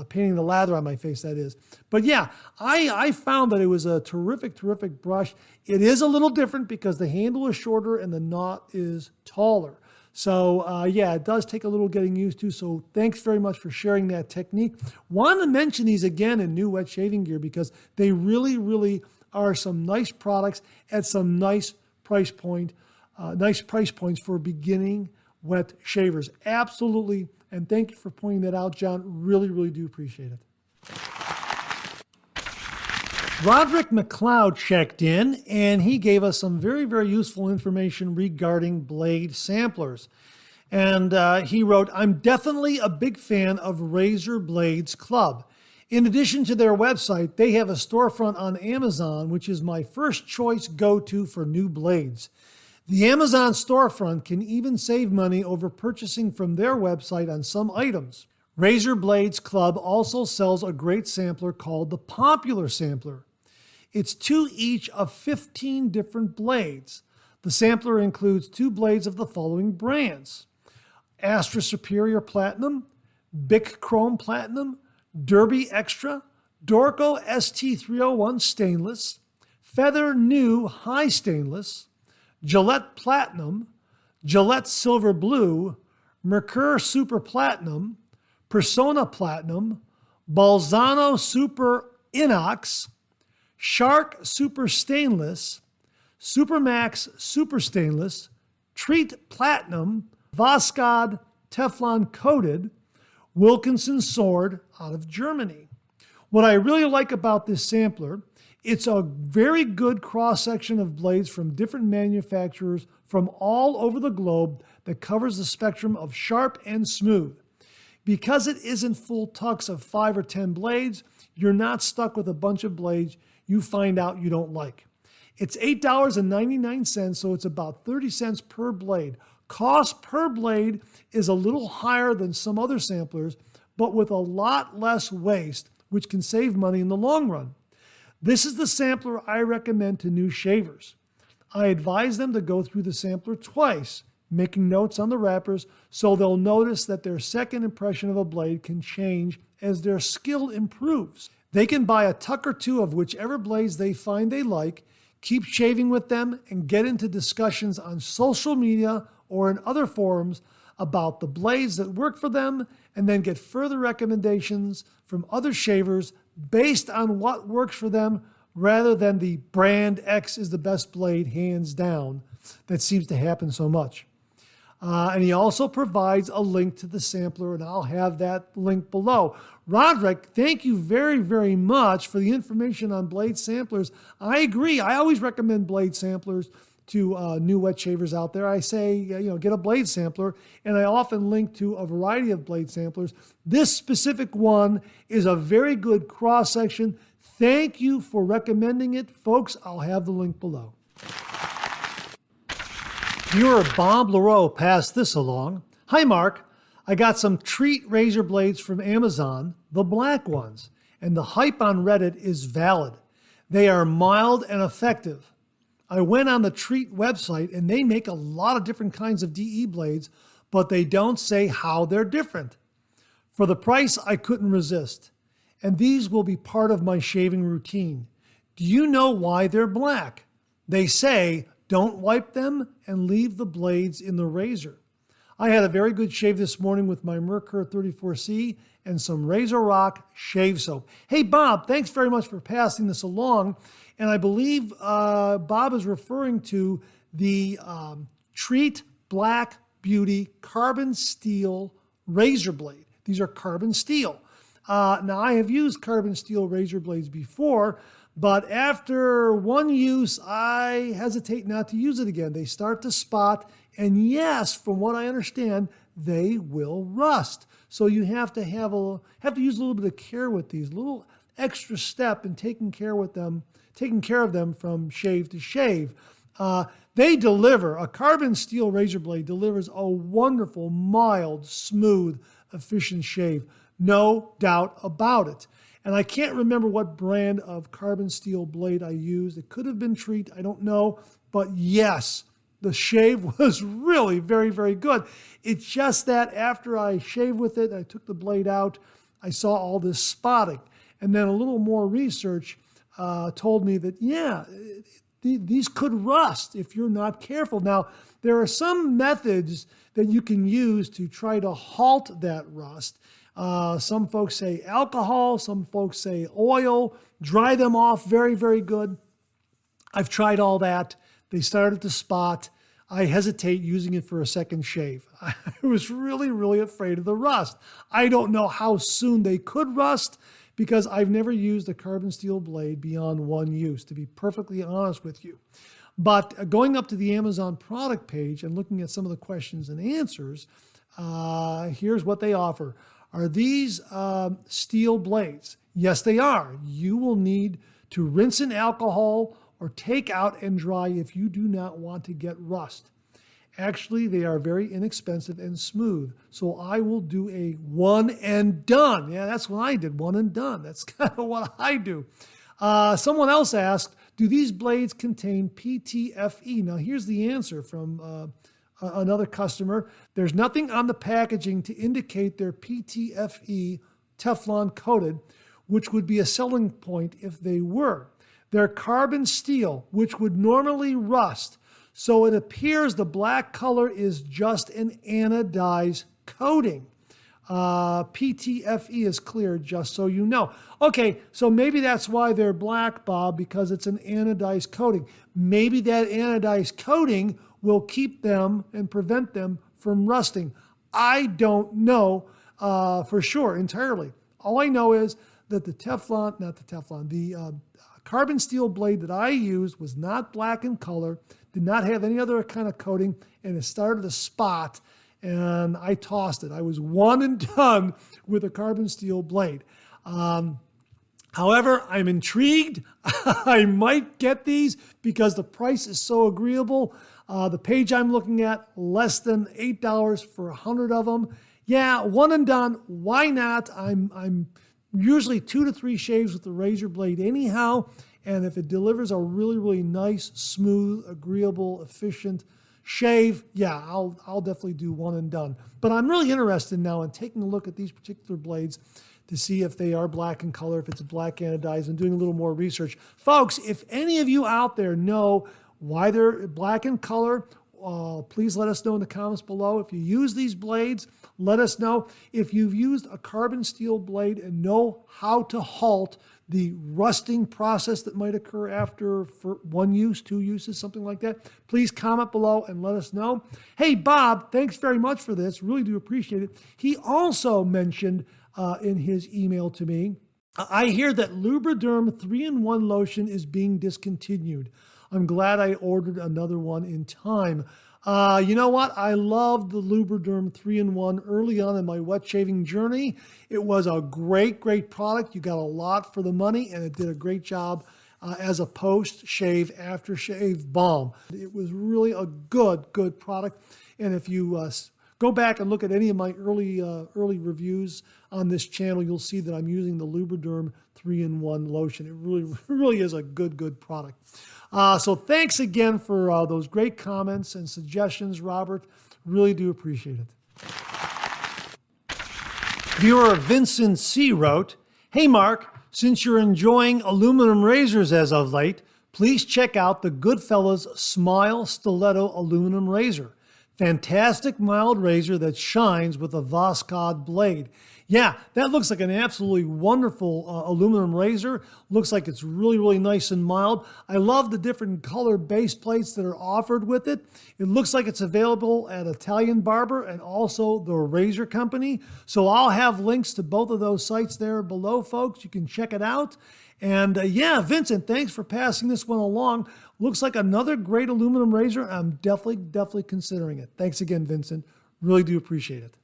Painting the lather on my face, that is. But yeah, I found that it was a terrific, terrific brush. It is a little different because the handle is shorter and the knot is taller. So yeah, it does take a little getting used to. So thanks very much for sharing that technique. Want to mention these again in new wet shaving gear because they really, really are some nice products at some nice price points for beginning wet shavers. Absolutely. And thank you for pointing that out, John. Really, really do appreciate it. Roderick McLeod checked in, and he gave us some very, very useful information regarding blade samplers. And he wrote, I'm definitely a big fan of Razor Blades Club. In addition to their website, they have a storefront on Amazon, which is my first choice go-to for new blades. The Amazon storefront can even save money over purchasing from their website on some items. Razor Blades Club also sells a great sampler called the Popular Sampler. It's 2 each of 15 different blades. The sampler includes 2 blades of the following brands: Astra Superior Platinum, Bic Chrome Platinum, Derby Extra, Dorco ST301 Stainless, Feather New High Stainless, Gillette Platinum, Gillette Silver Blue, Mercure Super Platinum, Persona Platinum, Balzano Super Inox, Shark Super Stainless, Supermax Super Stainless, Treet Platinum, Voskhod Teflon Coated, Wilkinson Sword out of Germany. What I really like about this sampler, it's a very good cross-section of blades from different manufacturers from all over the globe that covers the spectrum of sharp and smooth. Because it isn't full tucks of 5 or 10 blades, you're not stuck with a bunch of blades you find out you don't like. It's $8.99, so it's about 30 cents per blade. Cost per blade is a little higher than some other samplers, but with a lot less waste, which can save money in the long run. This is the sampler I recommend to new shavers. I advise them to go through the sampler twice, making notes on the wrappers so they'll notice that their second impression of a blade can change as their skill improves. They can buy a tuck or 2 of whichever blades they find they like, keep shaving with them, and get into discussions on social media or in other forums about the blades that work for them, and then get further recommendations from other shavers based on what works for them rather than the brand X is the best blade, hands down, that seems to happen so much. And he also provides a link to the sampler, and I'll have that link below. Roderick, thank you very, very much for the information on blade samplers. I agree. I always recommend blade samplers to new wet shavers out there. I say, get a blade sampler, and I often link to a variety of blade samplers. This specific one is a very good cross-section. Thank you for recommending it. Folks, I'll have the link below. Viewer Bob Leroux passed this along. Hi, Mark. I got some Treet razor blades from Amazon, the black ones, and the hype on Reddit is valid. They are mild and effective. I went on the Treet website, and they make a lot of different kinds of DE blades, but they don't say how they're different. For the price, I couldn't resist, and these will be part of my shaving routine. Do you know why they're black? They say, don't wipe them and leave the blades in the razor. I had a very good shave this morning with my Merkur 34C and some Razor Rock shave soap. Hey, Bob, thanks very much for passing this along. And I believe Bob is referring to the Treet Black Beauty carbon steel razor blade. These are carbon steel. Now, I have used carbon steel razor blades before, but after one use, I hesitate not to use it again. They start to spot, and yes, from what I understand, they will rust. So you have to use a little bit of care with these, a little extra step in taking care of them from shave to shave. They deliver, a carbon steel razor blade delivers a wonderful, mild, smooth, efficient shave. No doubt about it. And I can't remember what brand of carbon steel blade I used. It could have been Treet, I don't know. But yes, the shave was really very, very good. It's just that after I shaved with it, I took the blade out, I saw all this spotting. And then a little more research told me that, yeah, these could rust if you're not careful. Now, there are some methods that you can use to try to halt that rust. Some folks say alcohol, some folks say oil, dry them off very, very good. I've tried all that. They started to spot. I hesitate using it for a second shave. I was really, really afraid of the rust. I don't know how soon they could rust because I've never used a carbon steel blade beyond one use, to be perfectly honest with you. But going up to the Amazon product page and looking at some of the questions and answers, here's what they offer. Are these steel blades? Yes, they are. You will need to rinse in alcohol or take out and dry if you do not want to get rust. Actually, they are very inexpensive and smooth. So I will do a one and done. Yeah, that's what I did, one and done. That's kind of what I do. Someone else asked, do these blades contain PTFE? Now, here's the answer from another customer. There's nothing on the packaging to indicate they're PTFE Teflon coated, which would be a selling point if they were. They're carbon steel, which would normally rust. So it appears the black color is just an anodized coating. PTFE is clear, just so you know. Okay, so maybe that's why they're black, Bob, because it's an anodized coating. Maybe that anodized coating will keep them and prevent them from rusting. I don't know for sure entirely. All I know is that the carbon steel blade that I used was not black in color, did not have any other kind of coating, and it started to spot, and I tossed it. I was one and done with a carbon steel blade. However, I'm intrigued. I might get these because the price is so agreeable. The page I'm looking at, less than $8 for 100 of them. Yeah, one and done. Why not? I'm usually 2 to 3 shaves with the razor blade anyhow. And if it delivers a really, really nice, smooth, agreeable, efficient shave, yeah, I'll definitely do one and done. But I'm really interested now in taking a look at these particular blades to see if they are black in color, if it's black anodized, and doing a little more research. Folks, if any of you out there know why they're black in color, please let us know in the comments below. If you use these blades, let us know. If you've used a carbon steel blade and know how to halt the rusting process that might occur after for 1 use, 2 uses, something like that, please comment below and let us know. Hey, Bob, thanks very much for this. Really do appreciate it. He also mentioned in his email to me, I hear that Lubriderm 3-in-1 lotion is being discontinued. I'm glad I ordered another one in time. You know what? I loved the Lubriderm 3-in-1 early on in my wet shaving journey. It was a great, great product. You got a lot for the money, and it did a great job as a post-shave, after-shave balm. It was really a good, good product. And if you go back and look at any of my early reviews on this channel, you'll see that I'm using the Lubriderm 3-in-1 lotion. It really is a good, good product. So thanks again for those great comments and suggestions, Robert. Really do appreciate it. Viewer Vincent C. wrote, "Hey Mark, since you're enjoying aluminum razors as of late, please check out the Goodfellas Smile Styletto aluminum razor. Fantastic mild razor that shines with a Voskhod blade." Yeah, that looks like an absolutely wonderful aluminum razor. Looks like it's really, really nice and mild. I love the different color base plates that are offered with it. It looks like it's available at Italian Barber and also the Razor Company. So I'll have links to both of those sites there below, folks. You can check it out. And yeah, Vincent, thanks for passing this one along. Looks like another great aluminum razor. I'm definitely considering it. Thanks again, Vincent. Really do appreciate it.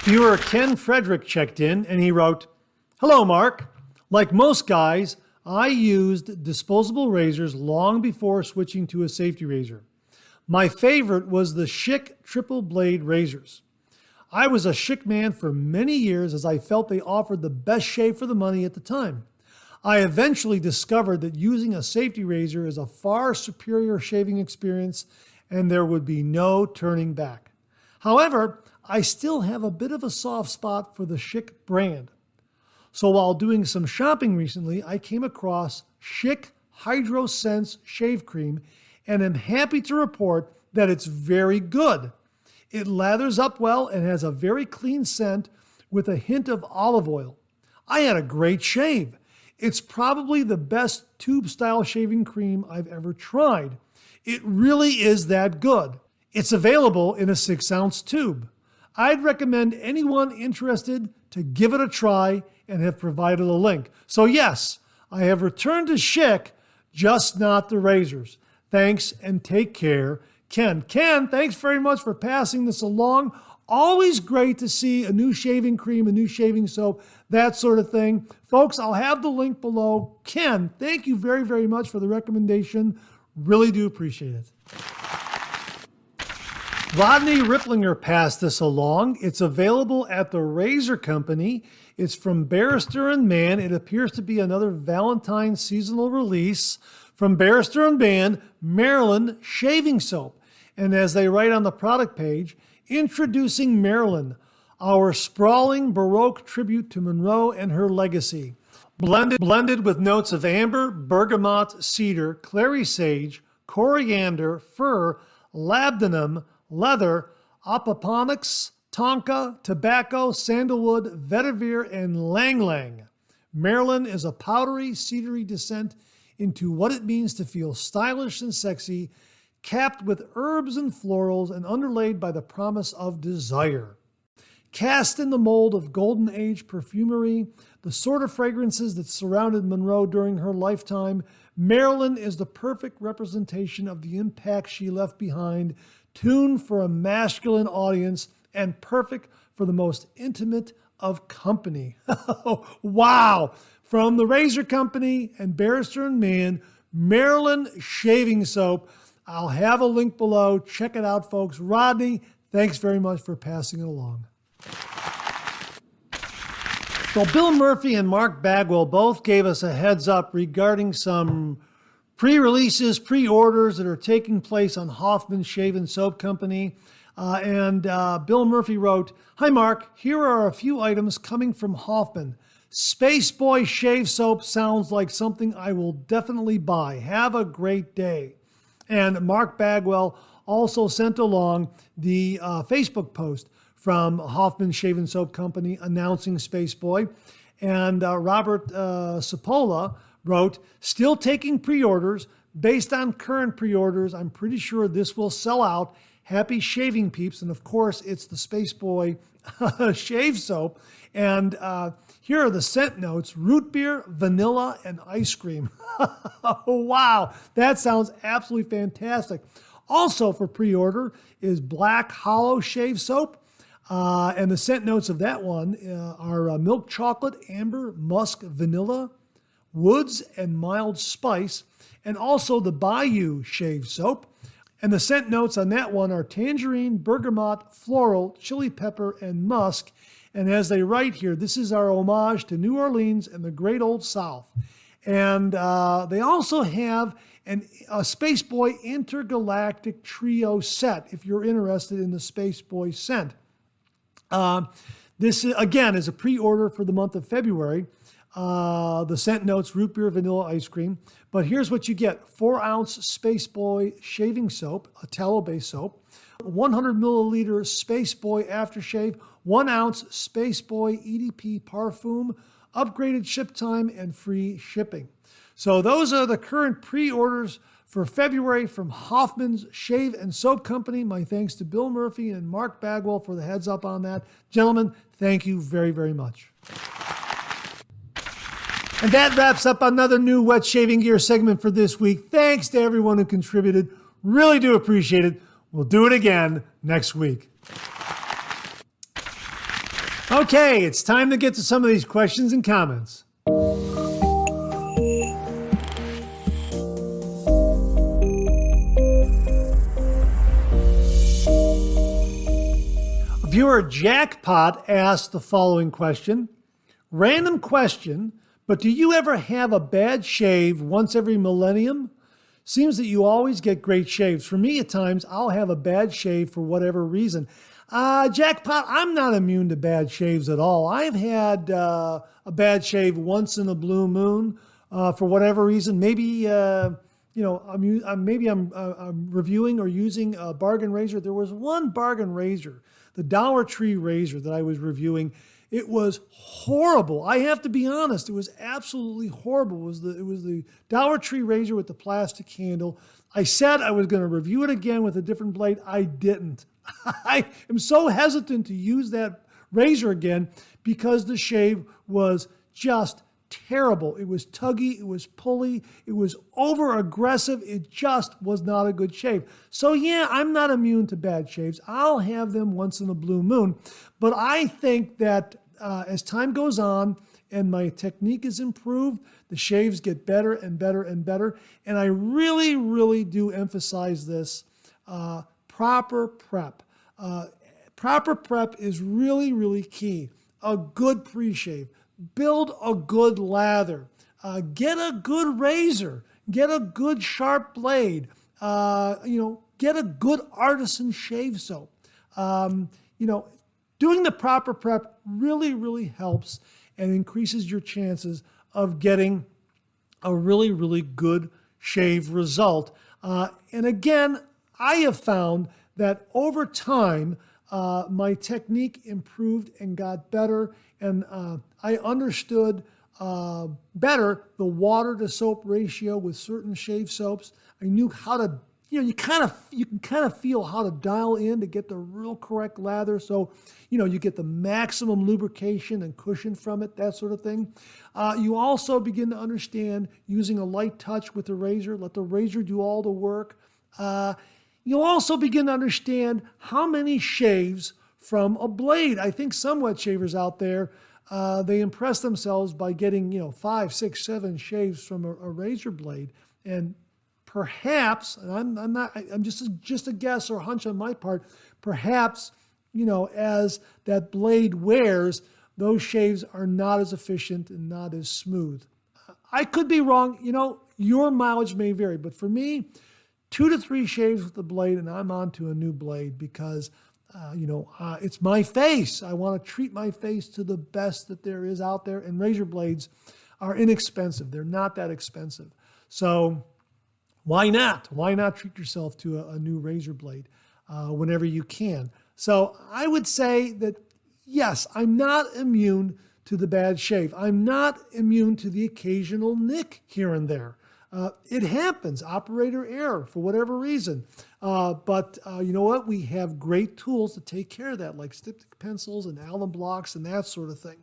Viewer Ken Frederick checked in and he wrote, "Hello, Mark. Like most guys, I used disposable razors long before switching to a safety razor. My favorite was the Schick triple blade razors. I was a Schick man for many years as I felt they offered the best shave for the money at the time. I eventually discovered that using a safety razor is a far superior shaving experience and there would be no turning back. However, I still have a bit of a soft spot for the Schick brand. So while doing some shopping recently, I came across Schick Hydro Sense shave cream and am happy to report that it's very good. It lathers up well and has a very clean scent with a hint of olive oil. I had a great shave. It's probably the best tube-style shaving cream I've ever tried. It really is that good. It's available in a 6-ounce tube. I'd recommend anyone interested to give it a try and have provided a link. So yes, I have returned to Schick, just not the razors. Thanks and take care, Ken." Ken, thanks very much for passing this along. Always great to see a new shaving cream, a new shaving soap, that sort of thing. Folks, I'll have the link below. Ken, thank you very, very much for the recommendation. Really do appreciate it. Rodney Ripplinger passed this along. It's available at the Razor Company. It's from Barrister & Mann. It appears to be another Valentine's seasonal release from Barrister & Mann, Marilyn Shaving Soap. And as they write on the product page, introducing Marilyn, our sprawling Baroque tribute to Monroe and her legacy. Blended with notes of amber, bergamot, cedar, clary sage, coriander, fir, labdanum, leather, opoponax, tonka, tobacco, sandalwood, vetiver, and lang-lang. Marilyn is a powdery, cedary descent into what it means to feel stylish and sexy, capped with herbs and florals and underlaid by the promise of desire. Cast in the mold of Golden Age perfumery, the sort of fragrances that surrounded Monroe during her lifetime, Marilyn is the perfect representation of the impact she left behind, tuned for a masculine audience and perfect for the most intimate of company. Wow! From the Razor Company and Barrister & Mann, Marilyn Shaving Soap. I'll have a link below. Check it out, folks. Rodney, thanks very much for passing it along. Well, Bill Murphy and Mark Bagwell both gave us a heads up regarding some pre-releases, pre-orders that are taking place on Hoffman Shave and Soap Company. Bill Murphy wrote, "Hi Mark, here are a few items coming from Hoffman. Space Boy Shave Soap sounds like something I will definitely buy. Have a great day." And Mark Bagwell also sent along the Facebook post from Hoffman Shave and Soap Company announcing Space Boy. And Robert Cipolla wrote, "Still taking pre-orders. Based on current pre-orders, I'm pretty sure this will sell out. Happy shaving, peeps." And of course, it's the Space Boy shave soap. And here are the scent notes: root beer, vanilla, and ice cream. Wow, that sounds absolutely fantastic. Also for pre-order is Black Hollow Shave Soap. And the scent notes of that one are milk chocolate, amber, musk, vanilla, woods, and mild spice. And also the Bayou Shave Soap. And the scent notes on that one are tangerine, bergamot, floral, chili pepper, and musk. And as they write here, this is our homage to New Orleans and the great old South. And they also have a Space Boy Intergalactic Trio set, if you're interested in the Space Boy scent. This, again, is a pre-order for the month of February. The scent notes root beer vanilla ice cream. But here's what you get. 4-ounce Space Boy shaving soap, a tallow-based soap. 100 milliliter Space Boy aftershave. 1 ounce Space Boy EDP parfum. Upgraded ship time and free shipping. So those are the current pre-orders for February from Hoffman's Shave and Soap Company. My thanks to Bill Murphy and Mark Bagwell for the heads up on that. Gentlemen, thank you very, very much. And that wraps up another new Wet Shaving Gear segment for this week. Thanks to everyone who contributed. Really do appreciate it. We'll do it again next week. Okay, it's time to get to some of these questions and comments. Viewer Jackpot asked the following question. Random question, but do you ever have a bad shave once every millennium? Seems that you always get great shaves. For me, at times, I'll have a bad shave for whatever reason. Jackpot, I'm not immune to bad shaves at all. I've had a bad shave once in a blue moon for whatever reason. Maybe I'm reviewing or using a bargain razor. There was one bargain razor, the Dollar Tree razor that I was reviewing. It was horrible. I have to be honest. It was absolutely horrible. It was the Dollar Tree razor with the plastic handle. I said I was going to review it again with a different blade. I didn't. I am so hesitant to use that razor again because the shave was just terrible. It was tuggy, it was pulley, it was over aggressive. It just was not a good shave. So yeah, I'm not immune to bad shaves. I'll have them once in a blue moon. But I think that as time goes on and my technique is improved, the shaves get better and better and better. And I really, really do emphasize this. Proper prep. Proper prep is really, really key. A good pre-shave. Build a good lather. Get a good razor. Get a good sharp blade. Get a good artisan shave soap. Doing the proper prep really, really helps and increases your chances of getting a really, really good shave result. And again, I have found that over time, my technique improved and got better, and I understood better the water to soap ratio with certain shave soaps. I knew how to, you can kind of feel how to dial in to get the real correct lather. So, you get the maximum lubrication and cushion from it, that sort of thing. You also begin to understand using a light touch with the razor. Let the razor do all the work. You'll also begin to understand how many shaves from a blade. I think some wet shavers out there, they impress themselves by getting, 5, 6, 7 shaves from a razor blade. And perhaps, and I'm just a guess or a hunch on my part, perhaps, as that blade wears, those shaves are not as efficient and not as smooth. I could be wrong. Your mileage may vary, but for me, 2 to 3 shaves with the blade, and I'm on to a new blade because, it's my face. I want to treat my face to the best that there is out there, and razor blades are inexpensive. They're not that expensive. So why not? Why not treat yourself to a new razor blade whenever you can? So I would say that, yes, I'm not immune to the bad shave. I'm not immune to the occasional nick here and there. It happens, operator error for whatever reason. But you know what? We have great tools to take care of that, like styptic pencils and alum blocks and that sort of thing.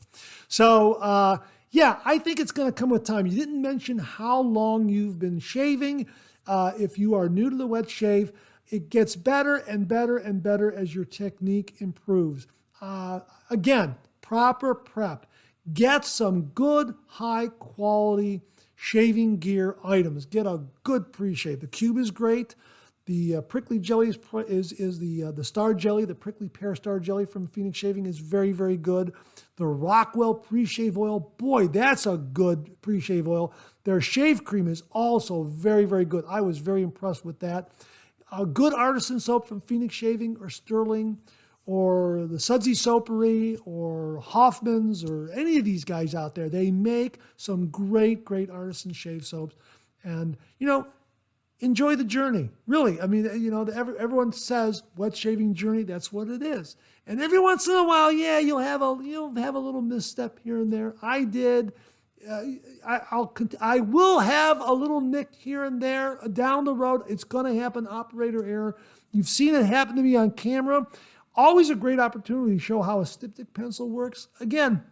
So I think it's going to come with time. You didn't mention how long you've been shaving. If you are new to the wet shave, it gets better and better and better as your technique improves. Again, proper prep. Get some good, high quality shaving gear items. Get a good pre-shave. The Cube is great. The prickly jelly is the star jelly. The prickly pear star jelly from Phoenix Shaving is very, very good. The Rockwell pre-shave oil, boy, that's a good pre-shave oil. Their shave cream is also very, very good. I was very impressed with that. A good artisan soap from Phoenix Shaving or Sterling or the Sudsy Soapery or Hoffman's or any of these guys out there. They make some great, great artisan shave soaps. And, enjoy the journey. Really. I mean, everyone says wet shaving journey. That's what it is. And every once in a while, yeah, you'll have a little misstep here and there. I did. I will have a little nick here and there down the road. It's going to happen. Operator error. You've seen it happen to me on camera. Always a great opportunity to show how a styptic pencil works. Again,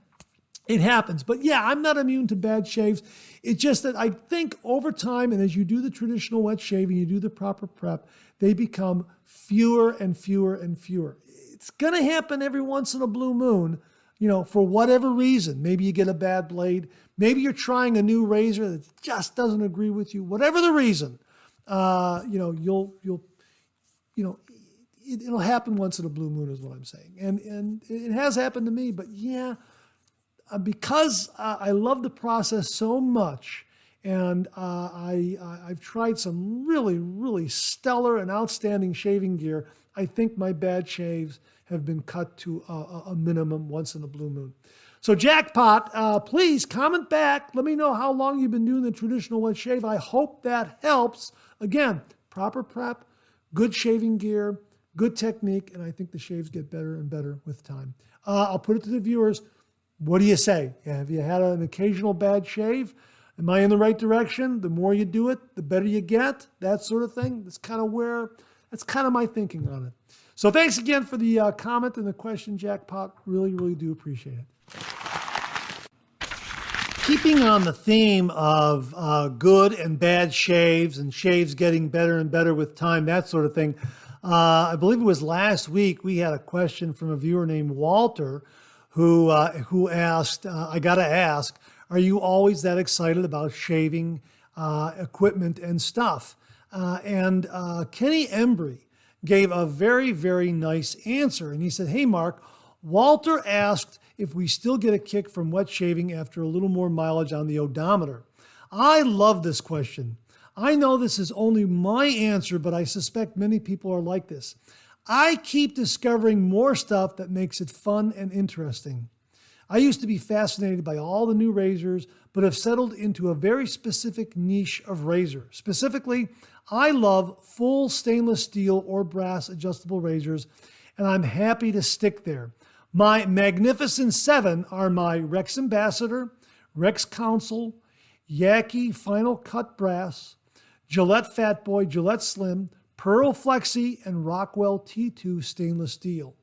it happens. But yeah, I'm not immune to bad shaves. It's just that I think over time, and as you do the traditional wet shaving, you do the proper prep, they become fewer and fewer and fewer. It's going to happen every once in a blue moon, for whatever reason. Maybe you get a bad blade. Maybe you're trying a new razor that just doesn't agree with you. Whatever the reason, it'll happen once in a blue moon is what I'm saying. And it has happened to me, but yeah, because I love the process so much, and I've tried some really, really stellar and outstanding shaving gear, I think my bad shaves have been cut to a minimum once in a blue moon. So Jackpot, please comment back. Let me know how long you've been doing the traditional wet shave. I hope that helps. Again, proper prep, good shaving gear, good technique, and I think the shaves get better and better with time. I'll put it to the viewers. What do you say? Have you had an occasional bad shave? Am I in the right direction? The more you do it, the better you get, that sort of thing. That's kind of my thinking on it. So thanks again for the comment and the question, Jackpot. Really, really do appreciate it. Keeping on the theme of good and bad shaves and shaves getting better and better with time, that sort of thing, I believe it was last week we had a question from a viewer named Walter who asked, I got to ask, are you always that excited about shaving equipment and stuff? And Kenny Embry gave a very, very nice answer. And he said, hey, Mark, Walter asked if we still get a kick from wet shaving after a little more mileage on the odometer. I love this question. I know this is only my answer, but I suspect many people are like this. I keep discovering more stuff that makes it fun and interesting. I used to be fascinated by all the new razors, but have settled into a very specific niche of razor. Specifically, I love full stainless steel or brass adjustable razors, and I'm happy to stick there. My magnificent 7 are my Rex Ambassador, Rex Council, Yaki Final Cut Brass, Gillette Fat Boy, Gillette Slim, Pearl Flexi, and Rockwell T2 stainless steel.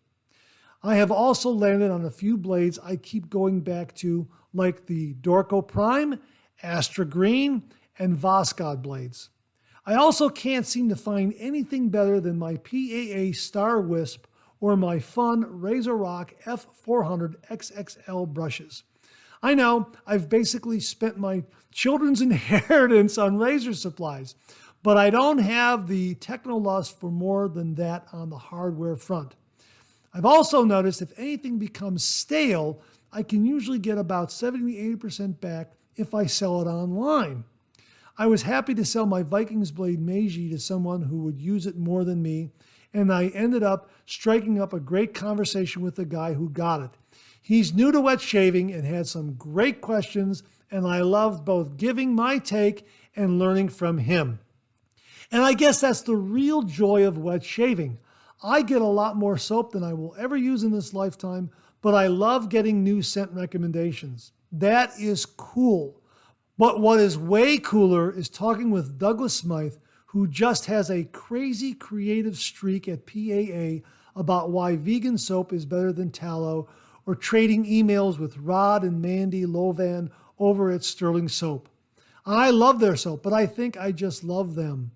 I have also landed on a few blades I keep going back to, like the Dorco Prime, Astra Green, and Voskhod blades. I also can't seem to find anything better than my PAA Star Wisp or my fun Razor Rock F400 XXL brushes. I know I've basically spent my children's inheritance on razor supplies, but I don't have the techno-lust for more than that on the hardware front. I've also noticed if anything becomes stale, I can usually get about 70-80% back if I sell it online. I was happy to sell my Vikings blade Meiji to someone who would use it more than me, and I ended up striking up a great conversation with the guy who got it. He's new to wet shaving and had some great questions, and I loved both giving my take and learning from him. And I guess that's the real joy of wet shaving. I get a lot more soap than I will ever use in this lifetime, but I love getting new scent recommendations. That is cool. But what is way cooler is talking with Douglas Smythe, who just has a crazy creative streak at PAA about why vegan soap is better than tallow, or trading emails with Rod and Mandy Lovan over at Sterling Soap. I love their soap, but I think I just love them.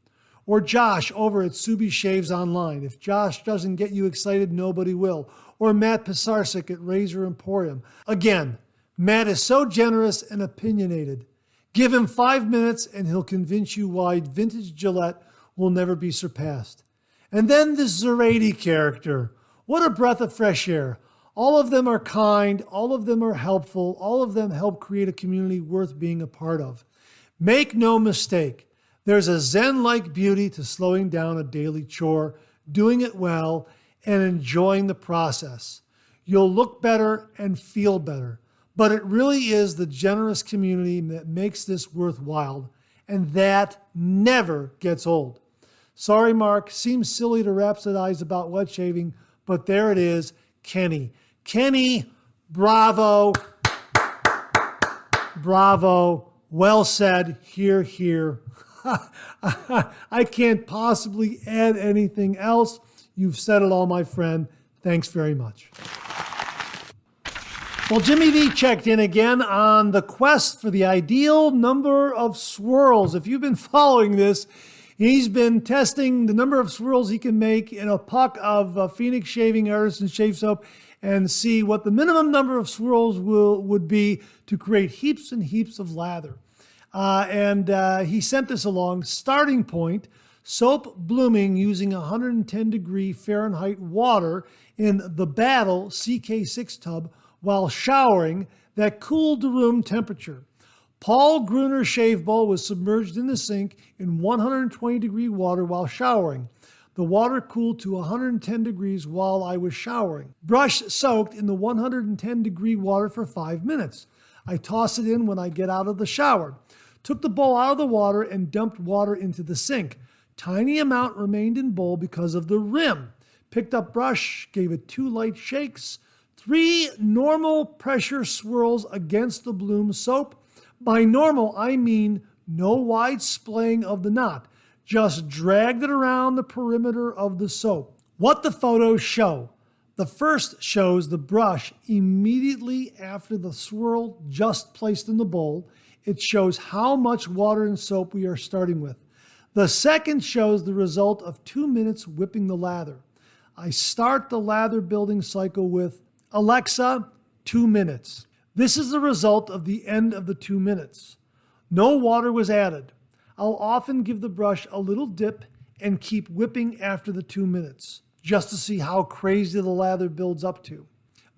Or Josh over at Subi Shaves Online. If Josh doesn't get you excited, nobody will. Or Matt Pisarcik at Razor Emporium. Again, Matt is so generous and opinionated. Give him 5 minutes and he'll convince you why vintage Gillette will never be surpassed. And then this Zerati character. What a breath of fresh air. All of them are kind, all of them are helpful, all of them help create a community worth being a part of. Make no mistake, there's a Zen-like beauty to slowing down a daily chore, doing it well, and enjoying the process. You'll look better and feel better, but it really is the generous community that makes this worthwhile, and that never gets old. Sorry, Mark, seems silly to rhapsodize about wet shaving, but there it is, Kenny. Kenny, bravo, bravo, well said, hear, hear. I can't possibly add anything else. You've said it all, my friend. Thanks very much. Well, JimiV checked in again on the quest for the ideal number of swirls. If you've been following this, he's been testing the number of swirls he can make in a puck of Phoenix Shaving Artisan Shave Soap and see what the minimum number of swirls would be to create heaps and heaps of lather. He sent this along. Starting point, soap blooming using 110 degree Fahrenheit water in the Battle CK6 tub while showering that cooled to room temperature. Paul Gruner's shave bowl was submerged in the sink in 120 degree water while showering. The water cooled to 110 degrees while I was showering. Brush soaked in the 110 degree water for 5 minutes. I toss it in when I get out of the shower. Took the bowl out of the water and dumped water into the sink. Tiny amount remained in bowl because of the rim. Picked up brush, gave it 2 light shakes, 3 normal pressure swirls against the bloom soap. By normal, I mean no wide splaying of the knot. Just dragged it around the perimeter of the soap. What the photos show. The first shows the brush immediately after the swirl just placed in the bowl. It shows how much water and soap we are starting with. The second shows the result of 2 minutes whipping the lather. I start the lather building cycle with Alexa, 2 minutes. This is the result of the end of the 2 minutes. No water was added. I'll often give the brush a little dip and keep whipping after the 2 minutes, just to see how crazy the lather builds up to.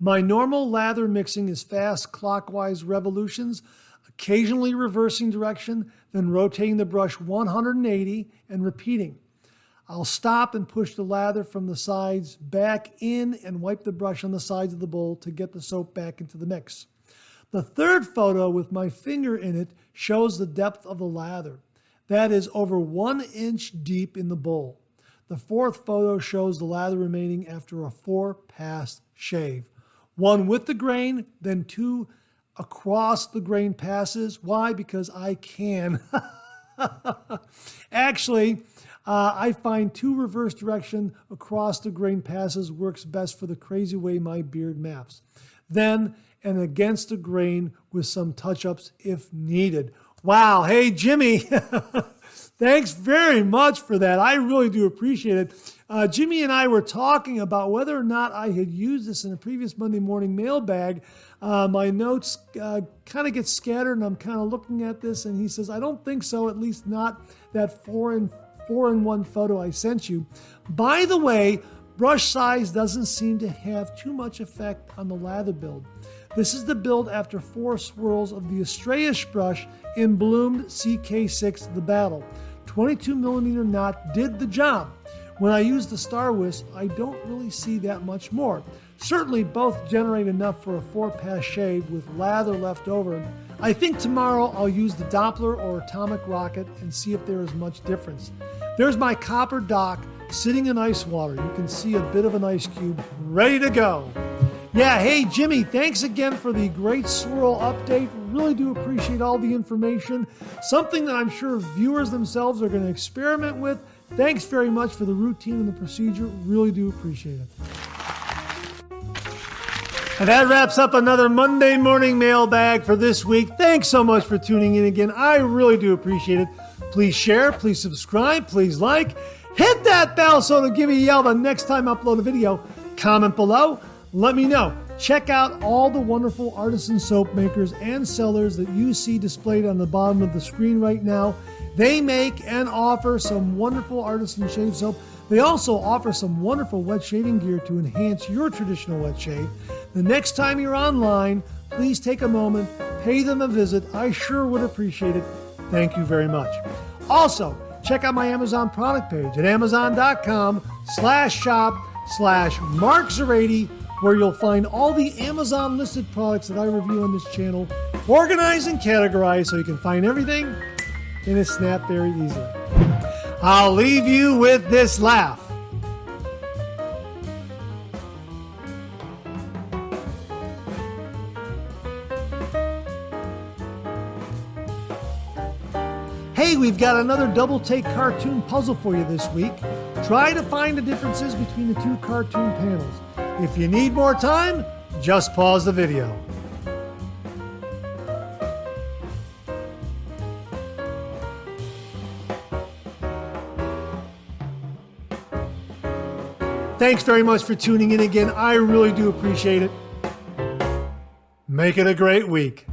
My normal lather mixing is fast clockwise revolutions, occasionally reversing direction, then rotating the brush 180 and repeating. I'll stop and push the lather from the sides back in and wipe the brush on the sides of the bowl to get the soap back into the mix. The third photo with my finger in it shows the depth of the lather. That is over 1 inch deep in the bowl. The fourth photo shows the lather remaining after a 4-pass shave. 1 with the grain, then 2 across the grain passes. Why? Because I can. Actually, I find 2 reverse direction across the grain passes works best for the crazy way my beard maps. Then and against the grain with some touch-ups if needed. Wow, hey Jimmy, thanks very much for that. I really do appreciate it. Jimmy and I were talking about whether or not I had used this in a previous Monday morning mailbag. My notes kind of get scattered and I'm kind of looking at this and he says, I don't think so, at least not that 4-in-1 photo I sent you. By the way, brush size doesn't seem to have too much effect on the lather build. This is the build after 4 swirls of the Astraeus brush in bloomed CK6 The Battle. 22 millimeter knot did the job. When I use the Star Wisp, I don't really see that much more. Certainly both generate enough for a 4-pass shave with lather left over. I think tomorrow I'll use the Doppler or Atomic Rocket and see if there is much difference. There's my copper dock sitting in ice water. You can see a bit of an ice cube ready to go. Yeah, hey Jimmy, thanks again for the great swirl update. Really do appreciate all the information. Something that I'm sure viewers themselves are going to experiment with. Thanks very much for the routine and the procedure. Really do appreciate it. And that wraps up another Monday morning mailbag for this week. Thanks so much for tuning in again. I really do appreciate it. Please share, please subscribe, please like. Hit that bell so it'll give you a yell the next time I upload a video. Comment below. Let me know. Check out all the wonderful artisan soap makers and sellers that you see displayed on the bottom of the screen right now. They make and offer some wonderful artisan shave soap. They also offer some wonderful wet shaving gear to enhance your traditional wet shave. The next time you're online, please take a moment, pay them a visit. I sure would appreciate it. Thank you very much. Also, check out my Amazon product page at amazon.com/shop/markzerady, where you'll find all the Amazon listed products that I review on this channel, organized and categorized so you can find everything in a snap very easily. I'll leave you with this laugh. Hey, we've got another double take cartoon puzzle for you this week. Try to find the differences between the two cartoon panels. If you need more time, just pause the video. Thanks very much for tuning in again. I really do appreciate it. Make it a great week.